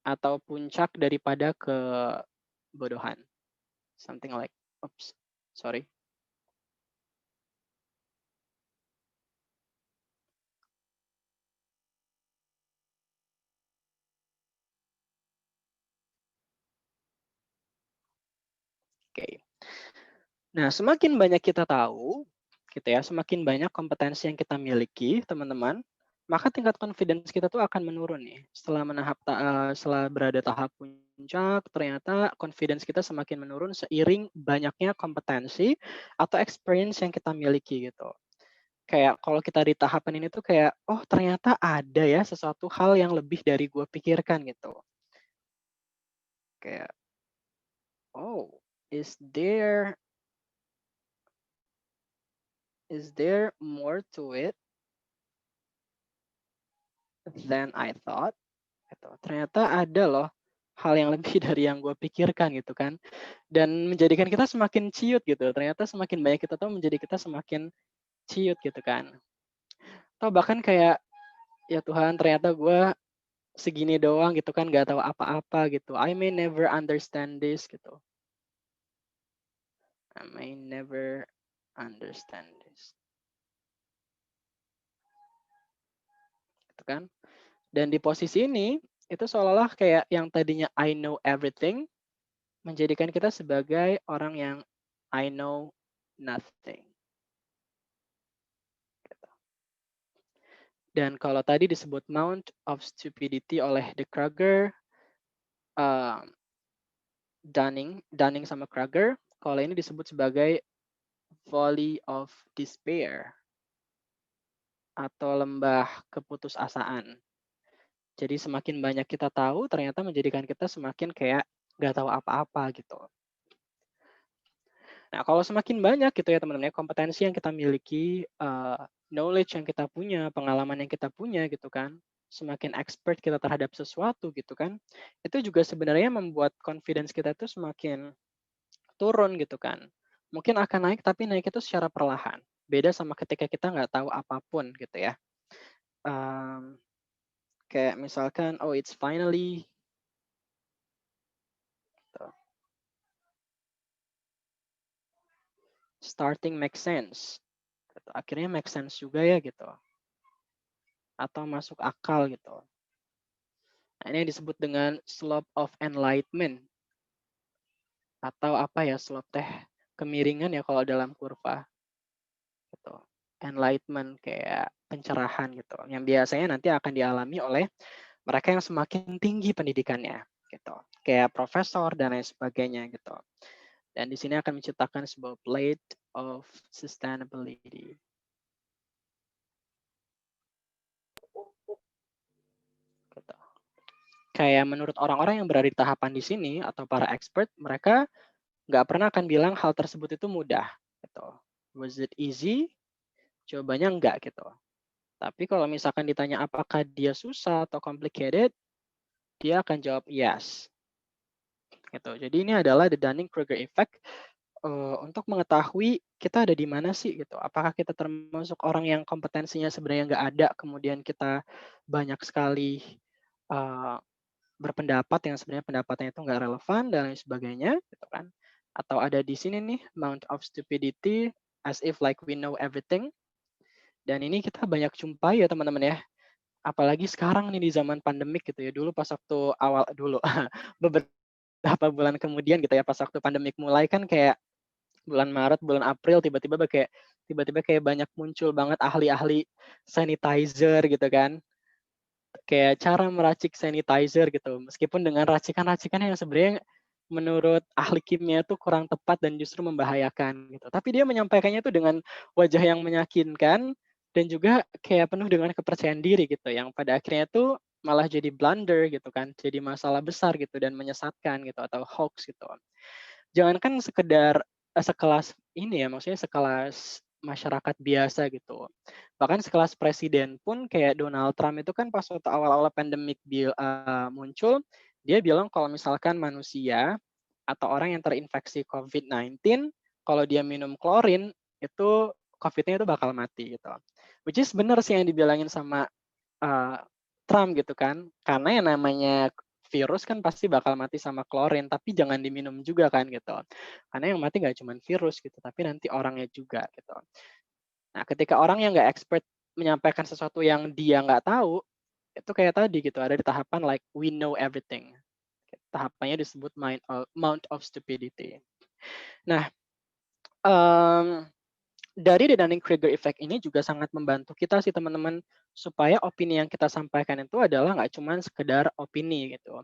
atau puncak daripada kebodohan. Something like oops, sorry. Oke. Okay. Nah, semakin banyak kita tahu, gitu ya, semakin banyak kompetensi yang kita miliki, teman-teman, maka tingkat confidence kita tuh akan menurun nih. Setelah berada tahap puncak, ternyata confidence kita semakin menurun seiring banyaknya kompetensi atau experience yang kita miliki gitu. Kayak kalau kita di tahapan ini tuh kayak, oh ternyata ada ya sesuatu hal yang lebih dari gue pikirkan gitu. Kayak, oh, is there is there more to it than I thought? Gitu. Ternyata ada loh hal yang lebih dari yang gue pikirkan gitu kan. Dan menjadikan kita semakin ciut gitu. Ternyata semakin banyak kita tahu menjadi kita semakin ciut gitu kan. Atau bahkan kayak, ya Tuhan ternyata gue segini doang gitu kan, gak tahu apa-apa gitu. I may never understand this gitu. I may never understand this. Gitu kan. Dan di posisi ini, itu seolah-olah kayak yang tadinya I know everything, menjadikan kita sebagai orang yang I know nothing. Dan kalau tadi disebut Mount of Stupidity oleh De Kruger, Dunning sama Kruger, kalau ini disebut sebagai Valley of Despair atau lembah keputusasaan. Jadi semakin banyak kita tahu, ternyata menjadikan kita semakin kayak nggak tahu apa-apa gitu. Nah, kalau semakin banyak gitu ya teman-teman ya, kompetensi yang kita miliki, knowledge yang kita punya, pengalaman yang kita punya gitu kan, semakin expert kita terhadap sesuatu gitu kan, itu juga sebenarnya membuat confidence kita itu semakin turun gitu kan. Mungkin akan naik, tapi naik itu secara perlahan. Beda sama ketika kita nggak tahu apapun gitu ya. Mmm, Kayak misalkan, "Oh, it's finally," gitu, "starting make sense," gitu. Akhirnya make sense juga ya gitu, atau masuk akal gitu. Nah, ini yang disebut dengan slope of enlightenment atau apa ya, slope teh kemiringan ya kalau dalam kurva gitu. Enlightenment kayak pencerahan gitu, yang biasanya nanti akan dialami oleh mereka yang semakin tinggi pendidikannya gitu. Kayak profesor dan lain sebagainya gitu. Dan di sini akan menciptakan sebuah plate of sustainability gitu. Kayak menurut orang-orang yang berada di tahapan di sini atau para expert, mereka nggak pernah akan bilang hal tersebut itu mudah gitu. Was it easy? Jawabannya enggak gitu. Tapi kalau misalkan ditanya apakah dia susah atau complicated, dia akan jawab yes gitu. Jadi ini adalah the Dunning-Kruger effect, untuk mengetahui kita ada di mana sih gitu. Apakah kita termasuk orang yang kompetensinya sebenarnya nggak ada, kemudian kita banyak sekali, eee, berpendapat yang sebenarnya pendapatnya itu nggak relevan dan lain sebagainya gitu kan. Atau ada di sini nih, amount of stupidity as if like we know everything, dan ini kita banyak jumpai ya teman-teman ya. Apalagi sekarang nih di zaman pandemik gitu ya. Dulu pas waktu awal dulu, beberapa bulan kemudian gitu ya, pas waktu pandemik mulai kan kayak bulan Maret, bulan April tiba-tiba kayak banyak muncul banget ahli-ahli sanitizer gitu kan. Kayak cara meracik sanitizer gitu. Meskipun dengan racikan-racikan yang sebenarnya menurut ahli kimia itu kurang tepat dan justru membahayakan gitu. Tapi dia menyampaikannya itu dengan wajah yang meyakinkan dan juga kayak penuh dengan kepercayaan diri gitu, yang pada akhirnya tuh malah jadi blunder gitu kan, jadi masalah besar gitu dan menyesatkan gitu atau hoax gitu. Jangankan sekedar, sekelas ini ya, maksudnya sekelas masyarakat biasa gitu. Bahkan sekelas presiden pun kayak Donald Trump itu kan pas waktu awal-awal pandemik muncul, dia bilang kalau misalkan manusia atau orang yang terinfeksi COVID-19, kalau dia minum klorin, itu COVID-nya itu bakal mati gitu. Which is bener sih yang dibilangin sama eee, Trump gitu kan. Karena yang namanya virus kan pasti bakal mati sama klorin, tapi jangan diminum juga kan gitu. Karena yang mati nggak cuma virus gitu, tapi nanti orangnya juga gitu. Nah, ketika orang yang nggak expert menyampaikan sesuatu yang dia nggak tahu, itu kayak tadi gitu, ada di tahapan like we know everything. Tahapannya disebut amount of stupidity. Nah, mmm dari The Dunning-Kruger effect ini juga sangat membantu kita sih teman-teman, supaya opini yang kita sampaikan itu adalah nggak cuman sekedar opini gitu.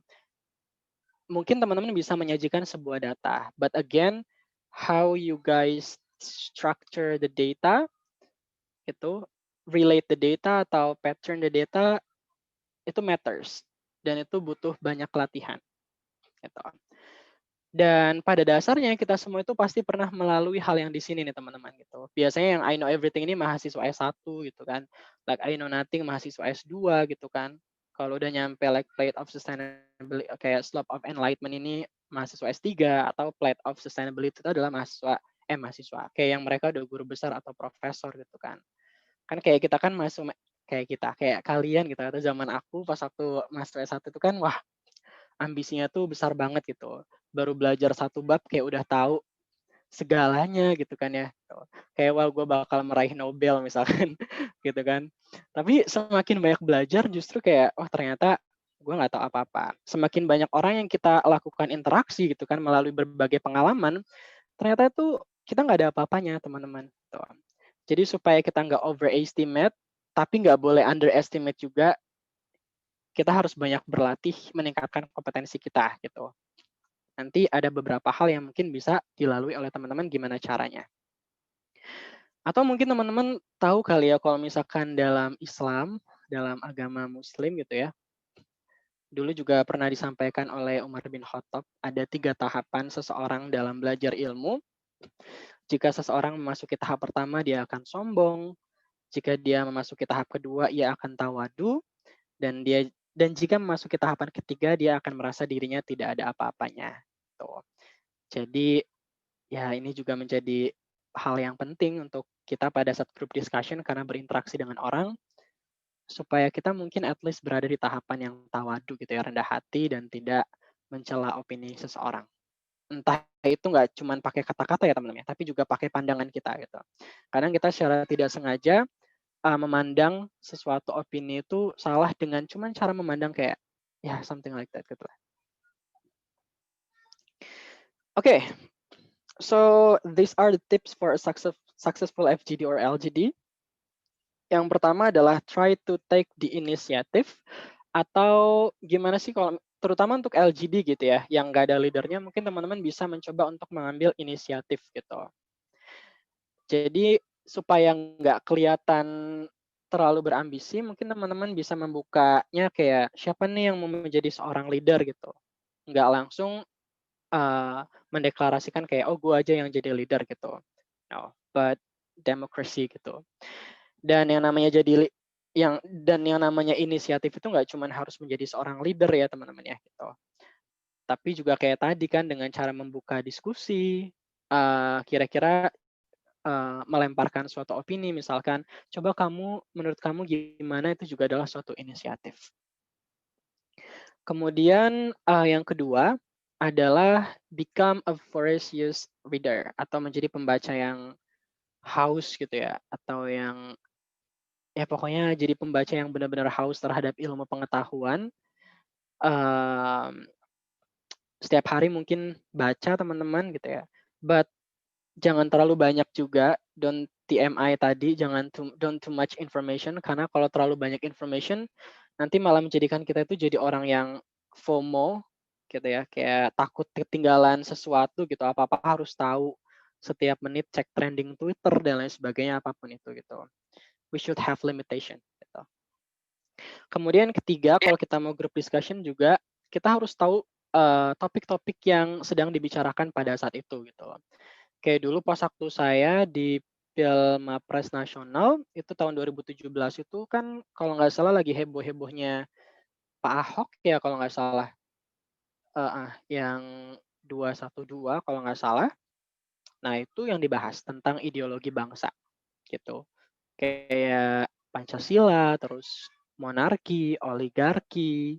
Mungkin teman-teman bisa menyajikan sebuah data, but again, how you guys structure the data itu, relate the data atau pattern the data, itu matters, dan itu butuh banyak latihan, gitu. Dan pada dasarnya kita semua itu pasti pernah melalui hal yang di sini nih teman-teman gitu. Biasanya yang I know everything ini mahasiswa S1 gitu kan. Like I know nothing mahasiswa S2 gitu kan. Kalau udah nyampe like plate of sustainability kayak slope of enlightenment ini mahasiswa S3, atau plate of sustainability itu adalah mahasiswa kayak yang mereka udah guru besar atau profesor gitu kan. Kan kayak kita kan masuk kayak kita, kayak kalian gitu atau zaman aku pas waktu mahasiswa S1 itu kan wah, ambisinya tuh besar banget gitu. Baru belajar satu bab kayak udah tahu segalanya gitu kan ya. Kayak wah gue bakal meraih Nobel misalkan gitu kan. Tapi semakin banyak belajar justru kayak wah ternyata gue nggak tahu apa-apa. Semakin banyak orang yang kita lakukan interaksi gitu kan melalui berbagai pengalaman, ternyata itu kita nggak ada apa-apanya teman-teman. Tuh. Jadi supaya kita nggak overestimate, tapi nggak boleh underestimate juga, kita harus banyak berlatih meningkatkan kompetensi kita gitu. Nanti ada beberapa hal yang mungkin bisa dilalui oleh teman-teman gimana caranya. Atau mungkin teman-teman tahu kali ya kalau misalkan dalam Islam, dalam agama Muslim gitu ya, dulu juga pernah disampaikan oleh Umar bin Khattab, ada 3 tahapan seseorang dalam belajar ilmu. Jika seseorang memasuki tahap pertama, dia akan sombong. Jika dia memasuki tahap kedua, ia akan tawadu. Dan jika memasuki tahapan ketiga, dia akan merasa dirinya tidak ada apa-apanya. Tuh. Jadi ya ini juga menjadi hal yang penting untuk kita pada saat group discussion karena berinteraksi dengan orang, supaya kita mungkin at least berada di tahapan yang tawadu gitu ya, rendah hati dan tidak mencela opini seseorang. Entah itu nggak cuman pakai kata-kata ya teman-teman ya, tapi juga pakai pandangan kita gitu. Kadang kita secara tidak sengaja memandang sesuatu opini itu salah dengan cuman cara memandang kayak ya something like that gitu lah. Oke, so these are the tips for a successful FGD or LGD. Yang pertama adalah try to take the initiative, atau gimana sih kalau terutama untuk LGD gitu ya, yang nggak ada leadernya, mungkin teman-teman bisa mencoba untuk mengambil inisiatif gitu. Jadi supaya nggak kelihatan terlalu berambisi, mungkin teman-teman bisa membukanya kayak siapa nih yang mau menjadi seorang leader gitu. Nggak langsung mendeklarasikan kayak oh gue aja yang jadi leader gitu. No, but democracy gitu. Dan yang namanya yang namanya inisiatif itu nggak cuma harus menjadi seorang leader ya teman-teman ya gitu. Tapi juga kayak tadi kan dengan cara membuka diskusi, kira-kira melemparkan suatu opini misalkan, coba menurut kamu gimana, itu juga adalah suatu inisiatif. Kemudian yang kedua adalah become a voracious reader, atau menjadi pembaca yang haus gitu ya, atau yang ya pokoknya jadi pembaca yang benar-benar haus terhadap ilmu pengetahuan. Setiap hari mungkin baca teman-teman gitu ya, but jangan terlalu banyak juga, don't TMI tadi, don't too much information, karena kalau terlalu banyak information, nanti malah menjadikan kita itu jadi orang yang FOMO, gitu ya, kayak takut ketinggalan sesuatu gitu, apa-apa harus tahu, setiap menit cek trending Twitter, dan lain sebagainya, apapun itu gitu. We should have limitation, gitu. Kemudian ketiga, kalau kita mau group discussion juga, kita harus tahu topik-topik yang sedang dibicarakan pada saat itu, gitu. Kayak dulu pas waktu saya di Pilmapres Nasional, itu tahun 2017 itu kan kalau nggak salah lagi heboh-hebohnya Pak Ahok ya kalau nggak salah. Yang 212 kalau nggak salah. Nah itu yang dibahas tentang ideologi bangsa gitu. Kayak Pancasila, terus monarki, oligarki,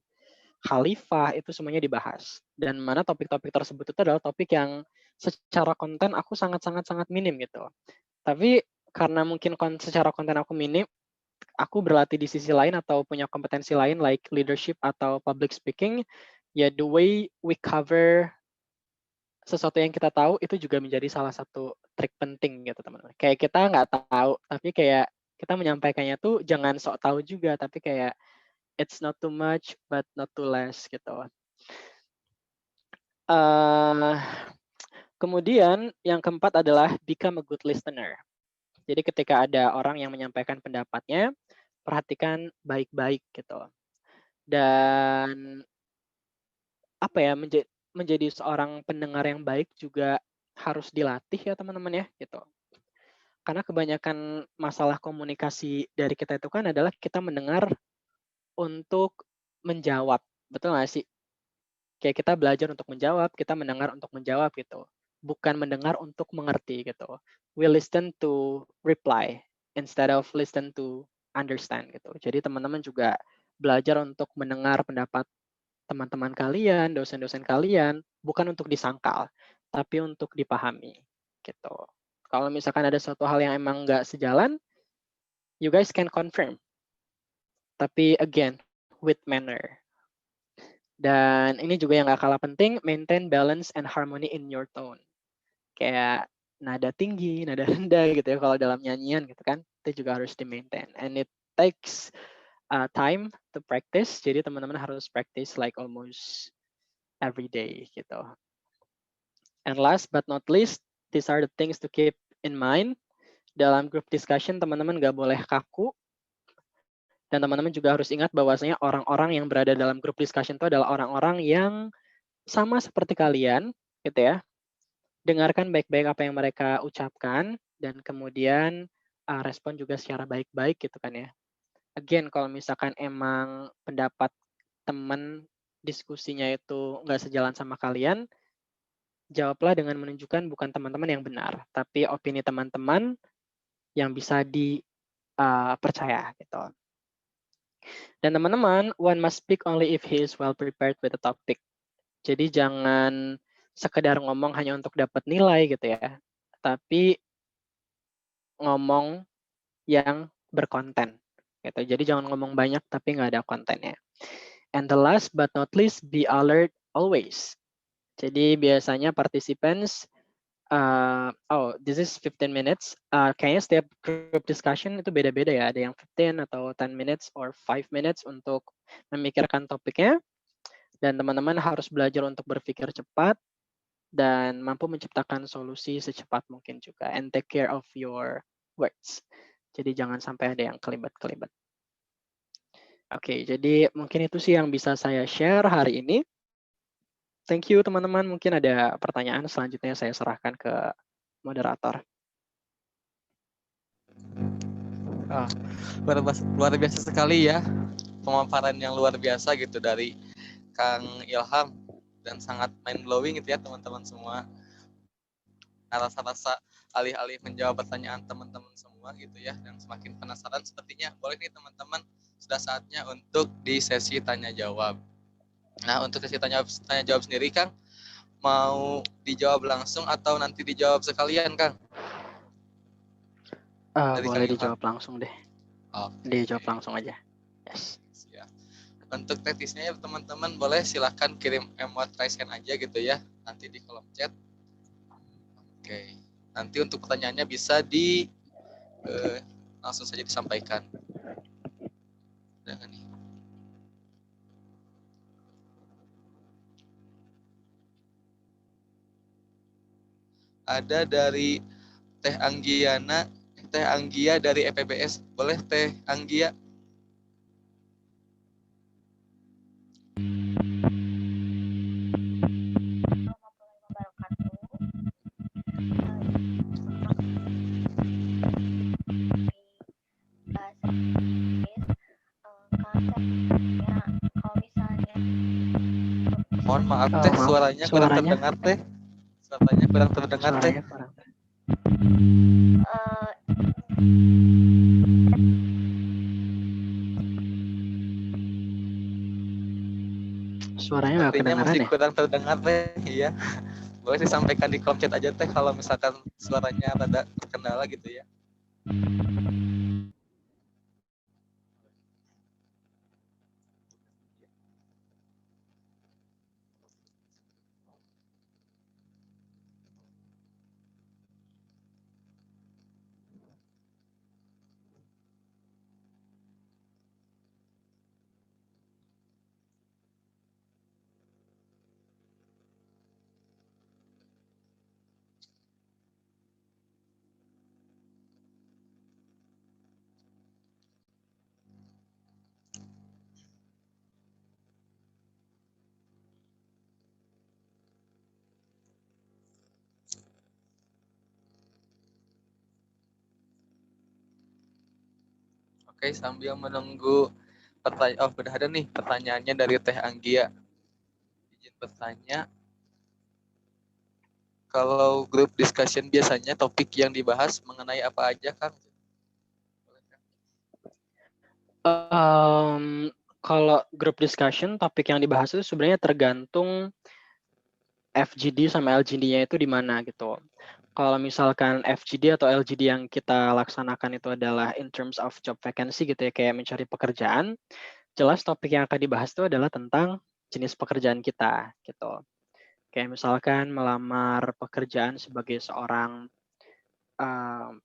khalifah, itu semuanya dibahas. Dan mana topik-topik tersebut itu adalah topik yang secara konten aku sangat-sangat minim gitu. Tapi karena mungkin secara konten aku minim, aku berlatih di sisi lain atau punya kompetensi lain like leadership atau public speaking, ya the way we cover sesuatu yang kita tahu itu juga menjadi salah satu trik penting gitu teman-teman. Kayak kita nggak tahu, tapi kayak kita menyampaikannya tuh jangan sok tahu juga, tapi kayak it's not too much but not too less gitu. Kemudian yang keempat adalah become a good listener. Jadi ketika ada orang yang menyampaikan pendapatnya, perhatikan baik-baik gitu. Dan apa ya, menjadi seorang pendengar yang baik juga harus dilatih ya teman-teman ya gitu. Karena kebanyakan masalah komunikasi dari kita itu kan adalah kita mendengar untuk menjawab. Betul nggak sih? Kayak kita belajar untuk menjawab, kita mendengar untuk menjawab gitu. Bukan mendengar untuk mengerti gitu. We listen to reply instead of listen to understand gitu. Jadi teman-teman juga belajar untuk mendengar pendapat teman-teman kalian, dosen-dosen kalian, bukan untuk disangkal, tapi untuk dipahami gitu. Kalau misalkan ada suatu hal yang emang nggak sejalan, you guys can confirm. Tapi again, with manner. Dan ini juga yang gak kalah penting, maintain balance and harmony in your tone. Kayak nada tinggi, nada rendah gitu ya kalau dalam nyanyian gitu kan, itu juga harus di-maintain. And it takes time to practice, jadi teman-teman harus practice like almost every day gitu. And last but not least, these are the things to keep in mind. Dalam group discussion, teman-teman gak boleh kaku. Dan teman-teman juga harus ingat bahwasanya orang-orang yang berada dalam group discussion itu adalah orang-orang yang sama seperti kalian, gitu ya. dengarkan baik-baik apa yang mereka ucapkan, dan kemudian respon juga secara baik-baik gitu kan ya. Again, kalau misalkan emang pendapat teman diskusinya itu nggak sejalan sama kalian, jawablah dengan menunjukkan bukan teman-teman yang benar, tapi opini teman-teman yang bisa dipercaya gitu. Dan teman-teman, one must speak only if he is well prepared with the topic. Jadi jangan sekedar ngomong hanya untuk dapat nilai gitu ya, tapi ngomong yang berkonten gitu. Jadi jangan ngomong banyak tapi nggak ada kontennya. And the last but not least, be alert always. Jadi biasanya participants, this is 15 minutes. Kayaknya setiap group discussion itu beda-beda ya. Ada yang 15 atau 10 minutes or 5 minutes untuk memikirkan topiknya. Dan teman-teman harus belajar untuk berpikir cepat dan mampu menciptakan solusi secepat mungkin juga. And take care of your words. Jadi jangan sampai ada yang kelibet-kelibet. Oke, jadi mungkin itu sih yang bisa saya share hari ini. Thank you teman-teman. Mungkin ada pertanyaan selanjutnya saya serahkan ke moderator. Luar biasa sekali ya pemaparan yang luar biasa gitu dari Kang Ilham, dan sangat mind blowing gitu ya teman-teman semua. Rasa-rasa alih-alih menjawab pertanyaan teman-teman semua gitu ya, dan semakin penasaran sepertinya. Boleh nih teman-teman, sudah saatnya untuk di sesi tanya jawab. Nah, untuk sesi tanya jawab sendiri Kang, mau dijawab langsung atau nanti dijawab sekalian Kang? Boleh dijawab langsung deh. Dijawab langsung aja. Yes. Siap. Untuk teknisnya ya teman-teman, boleh silahkan kirim emot raise hand aja gitu ya, nanti di kolom chat. Oke. Nanti untuk pertanyaannya bisa langsung saja disampaikan. Dengan ini. Ada dari Teh Anggia dari EPBS. Boleh Teh Anggia? Mohon maaf Teh, suaranya kurang terdengar Teh. Suaranya kurang terdengar Teh. Suaranya nggak kedengaran masih ya? kurang terdengar Teh, iya. Boleh disampaikan di kolom chat aja Teh kalau misalkan suaranya rada terkendala gitu ya. Oke, sambil menunggu pertanyaan, udah ada nih pertanyaannya dari Teh Anggia. Izin bertanya, kalau group discussion biasanya topik yang dibahas mengenai apa aja, Kang? Kalau group discussion, topik yang dibahas itu sebenarnya tergantung FGD sama LGD-nya itu di mana gitu. Kalau misalkan FGD atau LGD yang kita laksanakan itu adalah in terms of job vacancy gitu ya, kayak mencari pekerjaan, jelas topik yang akan dibahas itu adalah tentang jenis pekerjaan kita gitu. Kayak misalkan melamar pekerjaan sebagai seorang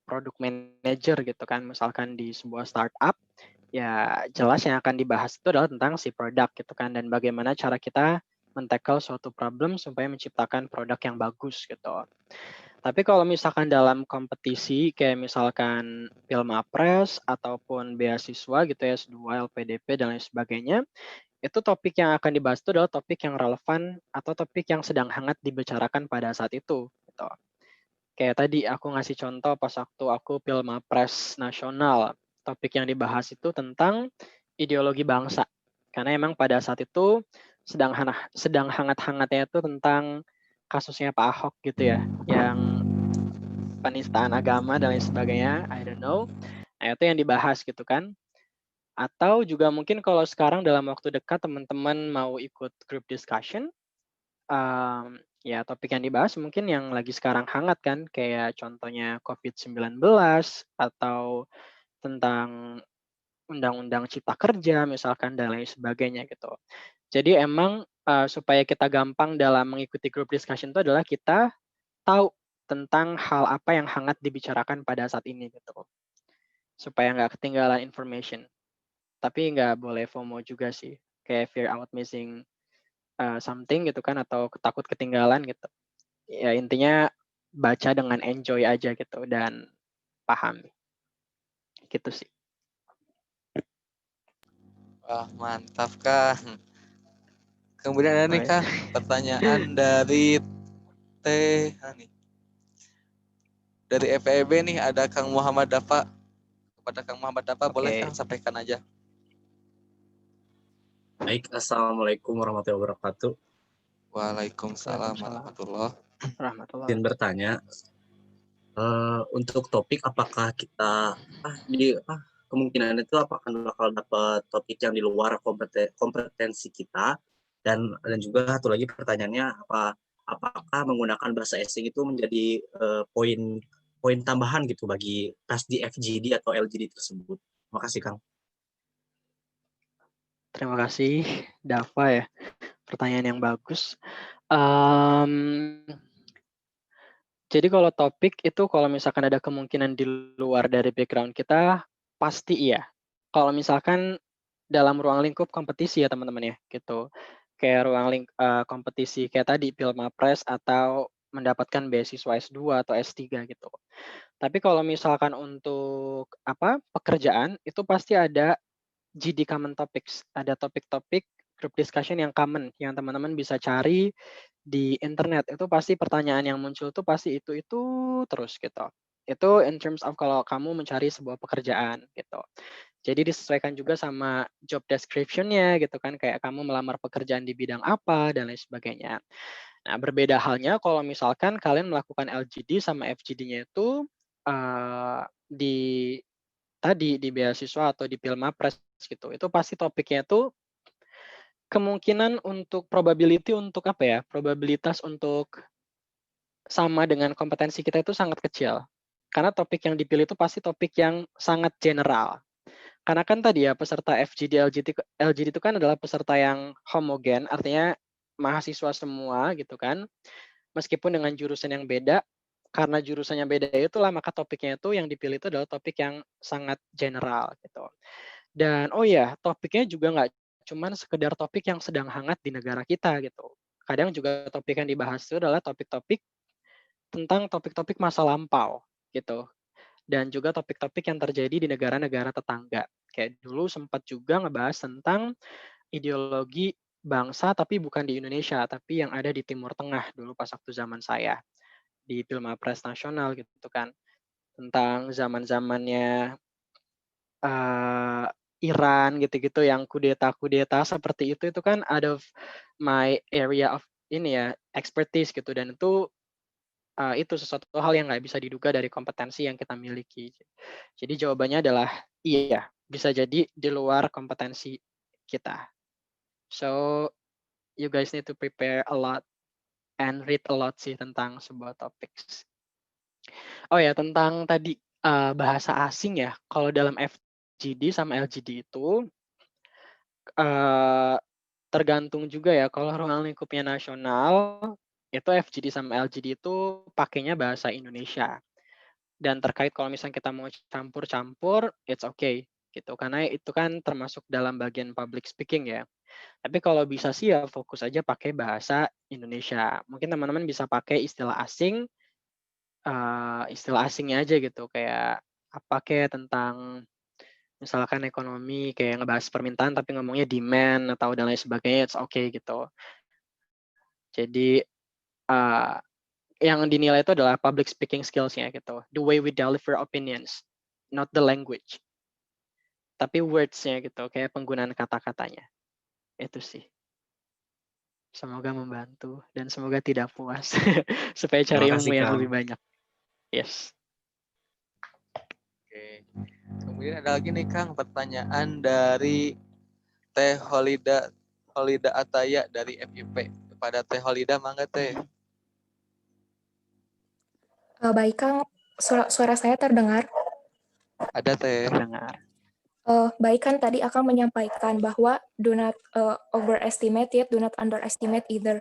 product manager gitu kan, misalkan di sebuah startup, ya jelas yang akan dibahas itu adalah tentang si produk gitu kan, dan bagaimana cara kita men-tackle suatu problem supaya menciptakan produk yang bagus gitu. Tapi kalau misalkan dalam kompetisi kayak misalkan Pilmapres ataupun beasiswa gitu ya, S2, LPDP dan lain sebagainya, itu topik yang akan dibahas itu adalah topik yang relevan atau topik yang sedang hangat dibicarakan pada saat itu gitu. gitu. Kayak tadi aku ngasih contoh pas waktu aku Pilmapres nasional, topik yang dibahas itu tentang ideologi bangsa. Karena emang pada saat itu sedang hangat-hangatnya itu tentang kasusnya Pak Ahok gitu ya, yang penistaan agama dan lain sebagainya, I don't know. Nah, itu yang dibahas gitu kan. Atau juga mungkin kalau sekarang dalam waktu dekat teman-teman mau ikut group discussion, ya topik yang dibahas mungkin yang lagi sekarang hangat kan, kayak contohnya COVID-19 atau tentang undang-undang cipta kerja misalkan dan lain sebagainya gitu. Jadi emang, supaya kita gampang dalam mengikuti group discussion itu adalah kita tahu tentang hal apa yang hangat dibicarakan pada saat ini gitu, supaya nggak ketinggalan information. Tapi nggak boleh FOMO juga sih, kayak fear out missing, something gitu kan atau takut ketinggalan gitu. Ya intinya baca dengan enjoy aja gitu dan pahami, gitu sih. Wah, mantap Kang. Kemudian ada nih Oh, Kang, pertanyaan dari Teh nih. Dari FEB nih ada Kang Muhammad Dafa. Kepada Kang Muhammad Dafa boleh oke. Kang sampaikan aja. Baik, Assalamualaikum warahmatullahi wabarakatuh. Waalaikumsalam Waalaikumsalam warahmatullah. warahmatullahi Izin wabarakatuh. bertanya, untuk topik apakah kita di kemungkinan itu apakah bakal dapat topik yang di luar kompetensi kita dan juga satu lagi pertanyaannya apakah menggunakan bahasa asing itu menjadi poin tambahan gitu bagi tes di FGD atau LGD tersebut. Terima kasih Kang. Terima kasih Dava ya, pertanyaan yang bagus. Mmm, jadi kalau topik itu kalau misalkan ada kemungkinan di luar dari background kita, pasti iya. Kalau misalkan dalam ruang lingkup kompetisi ya teman-teman ya, gitu. Kayak kompetisi kayak tadi Pilmapres atau mendapatkan beasiswa S2 atau S3 gitu. Tapi kalau misalkan untuk pekerjaan itu pasti ada GD Common Topics, ada topik-topik group discussion yang common, yang teman-teman bisa cari di internet. Itu pasti pertanyaan yang muncul tuh pasti itu terus gitu. Itu in terms of kalau kamu mencari sebuah pekerjaan gitu. Jadi disesuaikan juga sama job description-nya gitu kan, kayak kamu melamar pekerjaan di bidang apa dan lain sebagainya. Nah, berbeda halnya kalau misalkan kalian melakukan LGD sama FGD-nya itu, di di beasiswa atau di Pilmapres gitu, itu pasti topiknya itu kemungkinan untuk probability untuk probabilitas untuk sama dengan kompetensi kita itu sangat kecil. Karena topik yang dipilih itu pasti topik yang sangat general. Karena kan tadi ya peserta FGD, LGD itu kan adalah peserta yang homogen, artinya mahasiswa semua gitu kan. Meskipun dengan jurusan yang beda, karena jurusannya beda itulah maka topiknya itu yang dipilih itu adalah topik yang sangat general gitu. Dan oh ya, topiknya juga nggak cuman sekedar topik yang sedang hangat di negara kita gitu. Kadang juga topik yang dibahas itu adalah topik-topik tentang topik-topik masa lampau gitu. Dan juga topik-topik yang terjadi di negara-negara tetangga. Kayak dulu sempat juga ngebahas tentang ideologi bangsa tapi bukan di Indonesia, tapi yang ada di Timur Tengah dulu pas waktu zaman saya di Pilmapres nasional gitu kan. Tentang zaman-zamannya Iran gitu-gitu yang kudeta-kudeta seperti itu kan out of my area of ini ya, expertise gitu dan itu sesuatu hal yang nggak bisa diduga dari kompetensi yang kita miliki. Jadi jawabannya adalah iya, bisa jadi di luar kompetensi kita. So, you guys need to prepare a lot and read a lot sih tentang sebuah topik. Oh ya, tentang tadi, bahasa asing ya, kalau dalam FGD sama LGD itu, eee, tergantung juga ya, kalau ruang lingkupnya nasional, itu FGD sama LGD itu pakainya bahasa Indonesia. Dan terkait kalau misalnya kita mau campur-campur, it's okay gitu, karena itu kan termasuk dalam bagian public speaking ya. Tapi kalau bisa sih ya fokus aja pakai bahasa Indonesia. Mungkin teman-teman bisa pakai istilah asingnya aja gitu, kayak apa kayak tentang misalkan ekonomi, kayak ngebahas permintaan tapi ngomongnya demand atau dan lain sebagainya, it's okay gitu. Jadi, eee, yang dinilai itu adalah public speaking skills-nya gitu. The way we deliver opinions, not the language. Tapi words-nya gitu, kayak penggunaan kata-katanya. Itu sih. Semoga membantu dan semoga tidak puas. Supaya Terima cari kasih ilmu yang Kang. lebih banyak. Yes. Oke. Kemudian ada lagi nih Kang pertanyaan dari Teh Holida Ataya dari FIP. Kepada Teh Holida, mangga Teh. Baik Kang, suara saya terdengar. Ada Teh. Terdengar. Baik kan tadi Akang menyampaikan bahwa do not overestimate yet do not underestimate either.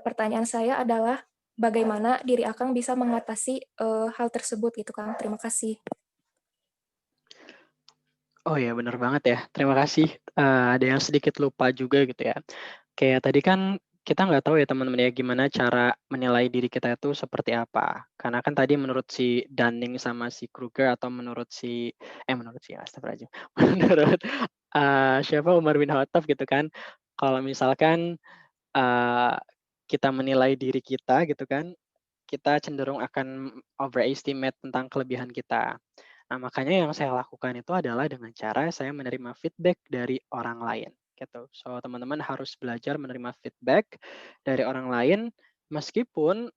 Pertanyaan saya adalah bagaimana diri Akang bisa mengatasi hal tersebut gitu Kang. Terima kasih. Oh ya, benar banget ya. Terima kasih. Ada yang sedikit lupa juga gitu ya. Kayak tadi kan kita nggak tahu ya teman-teman ya gimana cara menilai diri kita itu seperti apa. Karena kan tadi menurut si Dunning sama si Kruger atau menurut si astagfirullahaladzim. Menurut siapa Umar bin Khattab gitu kan. Kalau misalkan uh, kita menilai diri kita gitu kan, kita cenderung akan overestimate tentang kelebihan kita. Nah, makanya yang saya lakukan itu adalah dengan cara saya menerima feedback dari orang lain gitu. So, teman-teman harus belajar menerima feedback dari orang lain meskipun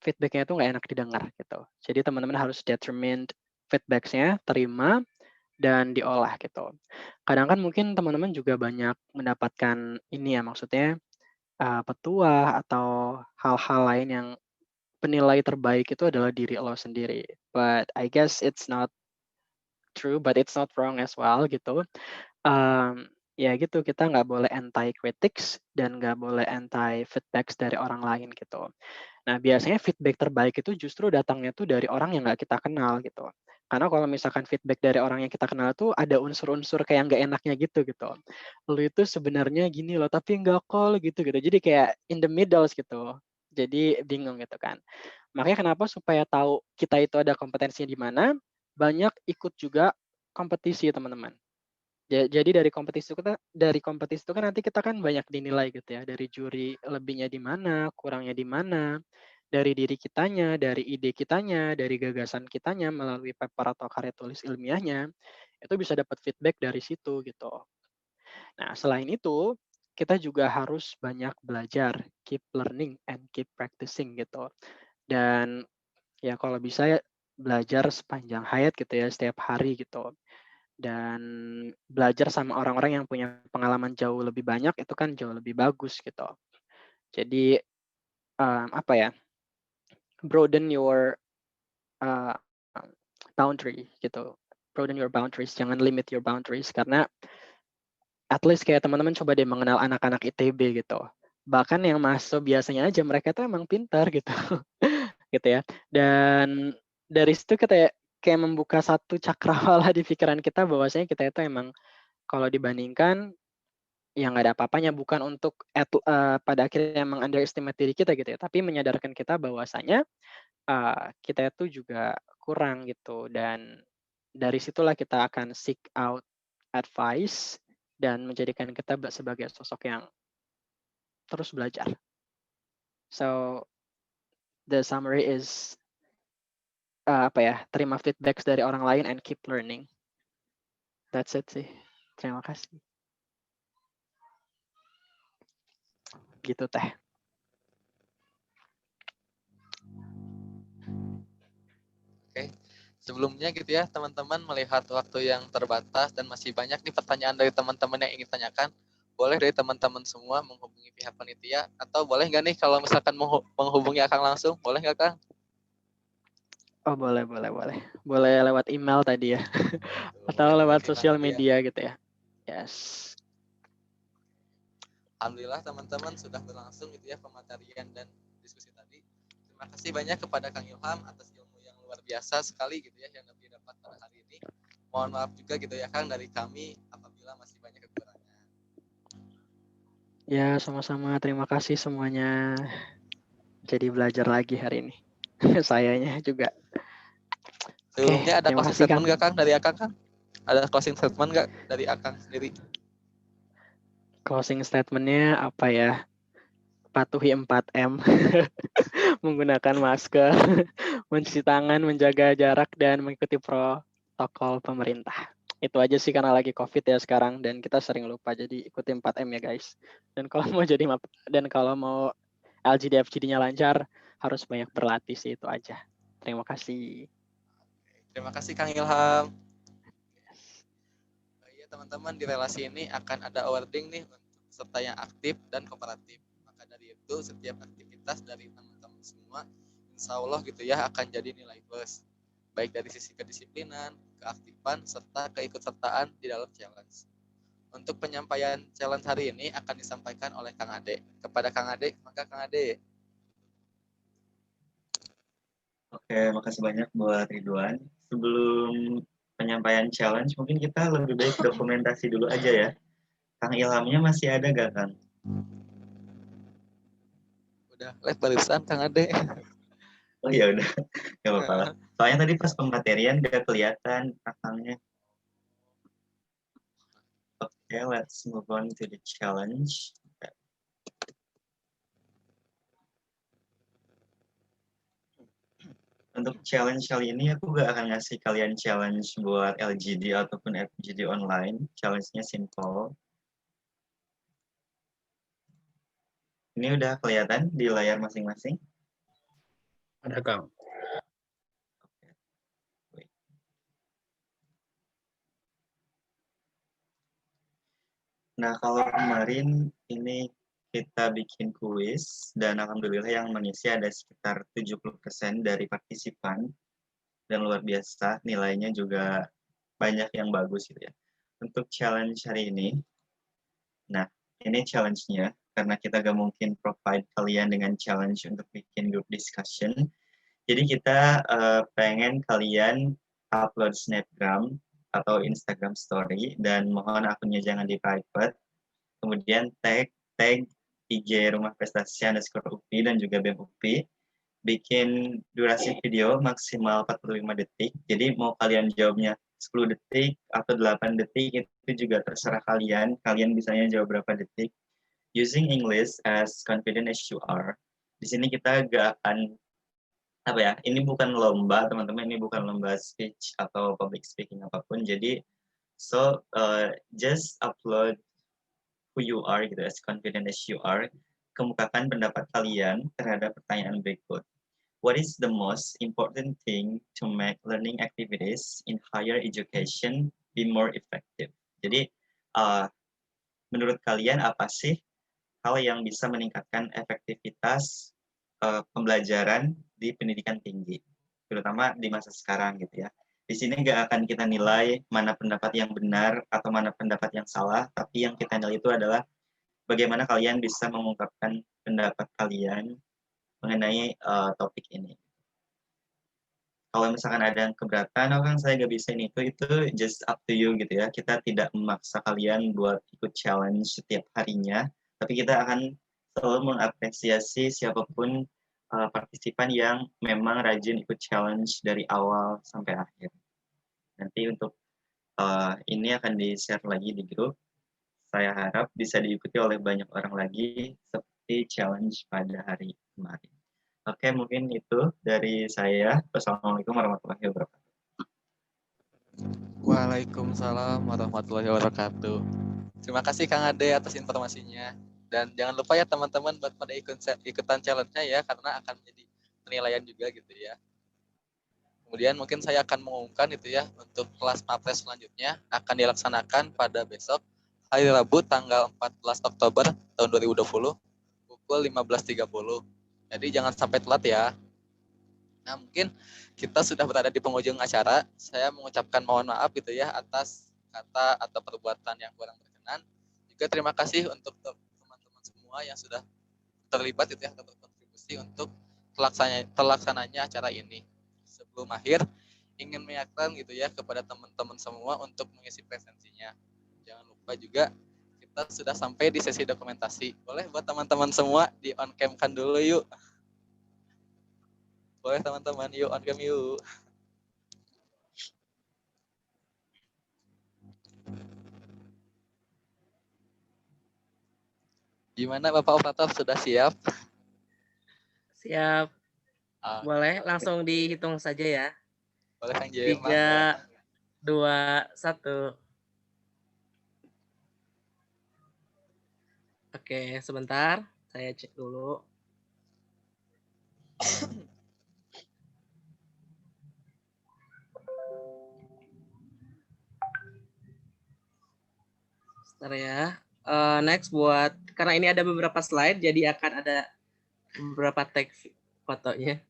feedback-nya itu nggak enak didengar gitu. Jadi teman-teman harus determine feedback-nya, terima, dan diolah gitu. Kadang kan mungkin teman-teman juga banyak mendapatkan ini ya, maksudnya petuah atau hal-hal lain yang penilai terbaik itu adalah diri lo sendiri. But I guess it's not true, but it's not wrong as well gitu. Ya gitu, kita nggak boleh anti-critics dan nggak boleh anti-feedbacks dari orang lain gitu. Nah, biasanya feedback terbaik itu justru datangnya tuh dari orang yang nggak kita kenal gitu. Karena kalau misalkan feedback dari orang yang kita kenal tuh ada unsur-unsur kayak nggak enaknya gitu. Lu itu sebenarnya gini loh, tapi nggak kok gitu. Jadi kayak in the middle gitu. Jadi bingung gitu kan. Makanya kenapa supaya tahu kita itu ada kompetensinya di mana, banyak ikut juga kompetisi teman-teman. Jadi dari kompetisi itu kan nanti kita kan banyak dinilai gitu ya, dari juri lebihnya di mana, kurangnya di mana, dari diri kitanya, dari ide kitanya, dari gagasan kitanya melalui paper atau karya tulis ilmiahnya, itu bisa dapat feedback dari situ gitu. Nah, selain itu, kita juga harus banyak belajar, keep learning and keep practicing gitu. Dan ya kalau bisa ya belajar sepanjang hayat gitu ya, setiap hari gitu. Dan belajar sama orang-orang yang punya pengalaman jauh lebih banyak itu kan jauh lebih bagus gitu. Jadi apa ya, broaden your uh, boundary gitu. Broaden your boundaries, jangan limit your boundaries karena at least kayak teman-teman coba deh mengenal anak-anak ITB gitu. Bahkan yang masuk biasanya aja mereka tuh emang pintar gitu. Gitu ya. Dan dari situ kita kayak membuka satu cakrawala di pikiran kita bahwasanya kita itu emang kalau dibandingkan ya nggak ada apa-apanya, bukan untuk pada akhirnya meng-underestimate diri kita gitu ya, tapi menyadarkan kita bahwasanya kita itu juga kurang gitu, dan dari situlah kita akan seek out advice dan menjadikan kita sebagai sosok yang terus belajar. So the summary is terima feedback dari orang lain and keep learning. That's it sih. Terima kasih. Gitu Teh. Oke. Sebelumnya gitu ya, teman-teman melihat waktu yang terbatas dan masih banyak nih pertanyaan dari teman-teman yang ingin tanyakan. Boleh dari teman-teman semua menghubungi pihak panitia, atau boleh nggak nih kalau misalkan menghubungi Akang langsung, boleh nggak Kang? Oh boleh. Boleh lewat email tadi ya. Atau lewat sosial media gitu ya. Yes. Alhamdulillah teman-teman sudah berlangsung gitu ya pematerian dan diskusi tadi. Terima kasih banyak kepada Kang Ilham atas ilmu yang luar biasa sekali gitu ya yang didapat pada hari ini. Mohon maaf juga gitu ya Kang dari kami apabila masih banyak kekurangan. Ya sama-sama, terima kasih semuanya. Jadi belajar lagi hari ini. Sayanya juga. Sebelumnya ada terima closing kasih statement Kang. nggak Kang dari Akang Kang? Ada closing statement nggak dari Akang sendiri? Closing statement-nya apa ya? patuhi 4M, menggunakan masker, mencuci tangan, menjaga jarak, dan mengikuti protokol pemerintah. Itu aja sih karena lagi COVID ya sekarang dan kita sering lupa, jadi ikuti 4M ya guys. Dan kalau mau LGD FGD-nya lancar harus banyak berlatih sih, itu aja. Terima kasih. Terima kasih Kang Ilham. Iya teman-teman, di relasi ini akan ada awarding nih untuk peserta yang aktif dan kooperatif. Maka dari itu setiap aktivitas dari teman-teman semua insya Allah gitu ya akan jadi nilai plus. Baik dari sisi kedisiplinan, keaktifan, serta keikutsertaan di dalam challenge. Untuk penyampaian challenge hari ini akan disampaikan oleh Kang Ade. Kepada Kang Ade, maka Kang Ade. Oke, makasih banyak buat Ridwan. Sebelum penyampaian challenge, mungkin kita lebih baik dokumentasi dulu aja ya. Kang Ilhamnya masih ada nggak, Kang? Udah live barusan Kang Ade. Oh ya udah, nggak apa-apa lah. Soalnya tadi pas pematerian nggak kelihatan Kangnya. Oke, let's move on to the challenge. Untuk challenge kali ini aku gak akan ngasih kalian challenge buat LGD ataupun FGD online. Challenge-nya simple. Ini udah kelihatan di layar masing-masing? Ada Kang. Nah, kalau kemarin ini kita bikin kuis dan alhamdulillah yang mengisi ada sekitar 70% dari partisipan dan luar biasa, nilainya juga banyak yang bagus gitu ya. Untuk challenge hari ini, nah ini challenge-nya karena kita gak mungkin provide kalian dengan challenge untuk bikin group discussion. Jadi kita pengen kalian upload snapgram atau Instagram story dan mohon akunnya jangan di private. Kemudian tag IG Rumah Prestasi _UPI dan juga BEM UPI. Bikin durasi video maksimal 45 detik. Jadi mau kalian jawabnya 10 detik atau 8 detik itu juga terserah kalian. Kalian bisanya jawab berapa detik. Using English as confident as you are. Di sini kita gak akan apa ya, ini bukan lomba teman-teman, ini bukan lomba speech atau public speaking apapun. Jadi just upload who you are gitu, as confident as you are. Kemukakan pendapat kalian terhadap pertanyaan berikut. What is the most important thing to make learning activities in higher education be more effective? Jadi menurut kalian apa sih hal yang bisa meningkatkan efektivitas pembelajaran di pendidikan tinggi, terutama di masa sekarang gitu ya. Di sini nggak akan kita nilai mana pendapat yang benar atau mana pendapat yang salah, tapi yang kita nilai itu adalah bagaimana kalian bisa mengungkapkan pendapat kalian mengenai topik ini. Kalau misalkan ada yang keberatan, oh kan saya nggak bisa ini itu just up to you gitu ya. Kita tidak memaksa kalian buat ikut challenge setiap harinya, tapi kita akan selalu mengapresiasi siapapun partisipan yang memang rajin ikut challenge dari awal sampai akhir. Nanti untuk ini akan di-share lagi di grup. Saya harap bisa diikuti oleh banyak orang lagi seperti challenge pada hari kemarin. Oke, mungkin itu dari saya. Wassalamualaikum warahmatullahi wabarakatuh. Waalaikumsalam warahmatullahi wabarakatuh. Terima kasih Kang Ade atas informasinya. Dan jangan lupa ya teman-teman buat pada ikutan challenge-nya ya, karena akan menjadi penilaian juga gitu ya. Kemudian mungkin saya akan mengumumkan itu ya, untuk kelas MAPRES selanjutnya akan dilaksanakan pada besok hari Rabu tanggal 14 Oktober tahun 2020 pukul 15.30. Jadi jangan sampai telat ya. Nah mungkin kita sudah berada di penghujung acara. Saya mengucapkan mohon maaf gitu ya atas kata atau perbuatan yang kurang berkenan. Juga terima kasih untuk teman-teman semua yang sudah terlibat itu ya, atau berkontribusi untuk terlaksananya acara ini. Sebelum akhir, ingin mengingatkan gitu ya kepada teman-teman semua untuk mengisi presensinya. Jangan lupa juga kita sudah sampai di sesi dokumentasi. Boleh buat teman-teman semua di on cam kan dulu yuk. Boleh teman-teman, yuk on cam yuk. Gimana Bapak operator, sudah siap? Siap. Ah, Boleh langsung dihitung saja ya. boleh Kang Jem, boleh. 3, 2, 1. Oke, sebentar. Saya cek dulu. Sebentar ya. Next buat, karena ini ada beberapa slide, jadi akan ada beberapa tag fotonya.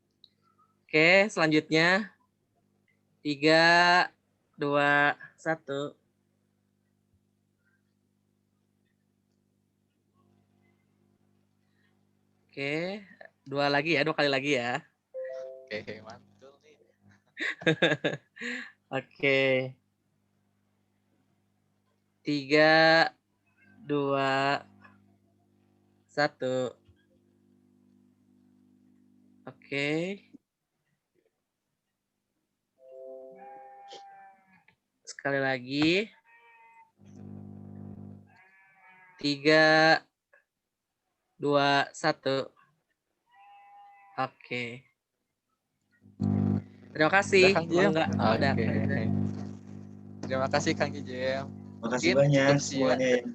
Oke, selanjutnya 3, 2, 1. Oke, 2 kali lagi ya. Oke, mantul nih. Oke. 3, 2, 1. Oke. Sekali lagi. 3, 2, 1. Oke. Terima kasih. Udah Kang Jem? Mangga. Udah. Oke. Terima kasih Kang Jem. Makasih Mungkin banyak cukup sekian. semuanya.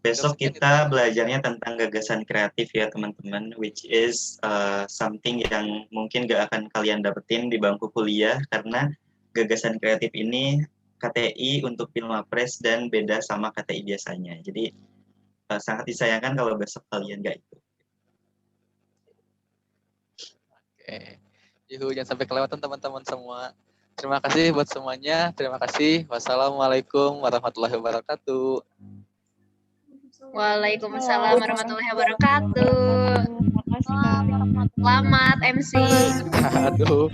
Besok kita belajarnya tentang gagasan kreatif ya teman-teman, which is something yang mungkin gak akan kalian dapetin di bangku kuliah, karena gagasan kreatif ini KTI untuk Pilmapres dan beda sama KTI biasanya. Jadi sangat disayangkan kalau besok kalian gak ikut. Oke. Yuhu, jangan sampai kelewatan teman-teman semua. Terima kasih buat semuanya. Terima kasih. Wassalamualaikum warahmatullahi wabarakatuh. Waalaikumsalam warahmatullahi wabarakatuh. Selamat MC. Aduh.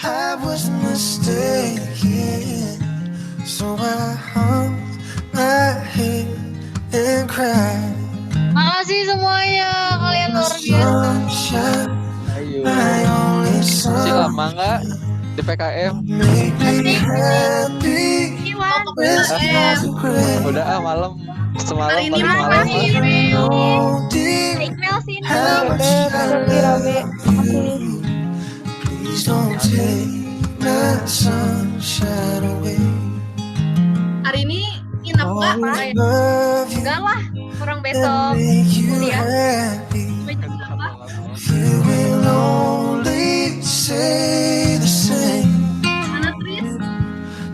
I was mistaken, so I hung my head and cried. Makasih semuanya, kalian luar biasa. Ayo. My only Masih lama nggak sunshine di PKM? made me happy. Iwan, Udah malam. Semalam hari ini balik mau malam. kasih Oh dear, Iqmel sini. how much I love you. Please don't take my sunshine away. Hari ini nginep nggak? Oh, I Kayak love you enggak lah, kurang and besok. make you kuliah. happy. Sampai jam berapa? You will only say the same Mana Tris?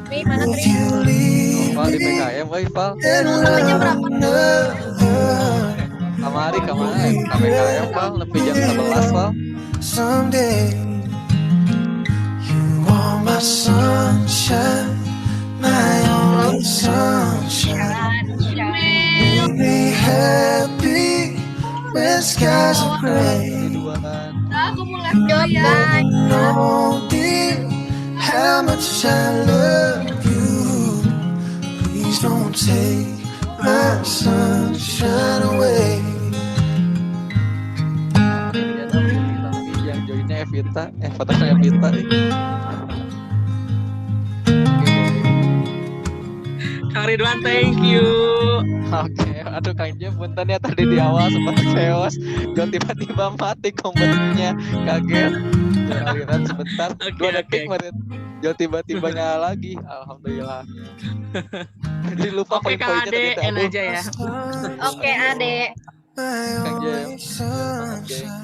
Mei, mana if Tris? you leave Val di me PKM, woi Val. and Sampai jam berapa? love another. Kamari kemana? Ke PKM Val, lebih jam 11 Val. Someday you are my sunshine, my only sunshine. Make me happy when skies are gray. Aku mau live job guys. Know dear how much I love you. Please don't take my sunshine away. Yang joinnya Evita, fotonya Evita. Kang Ridwan, thank you. Oke, aduh Kang Jem, punten ya tadi di awal sempat chaos, dan tiba-tiba mati komputernya, kaget. Aliran sebentar, Oke, 2 detik oke. menit, jauh tiba-tiba nyala lagi, alhamdulillah. Jadi lupa Oke, Kang poin-poinnya Ade, tadi. en aja ya. Oke, Adek. My Kang Jem. only sunshine.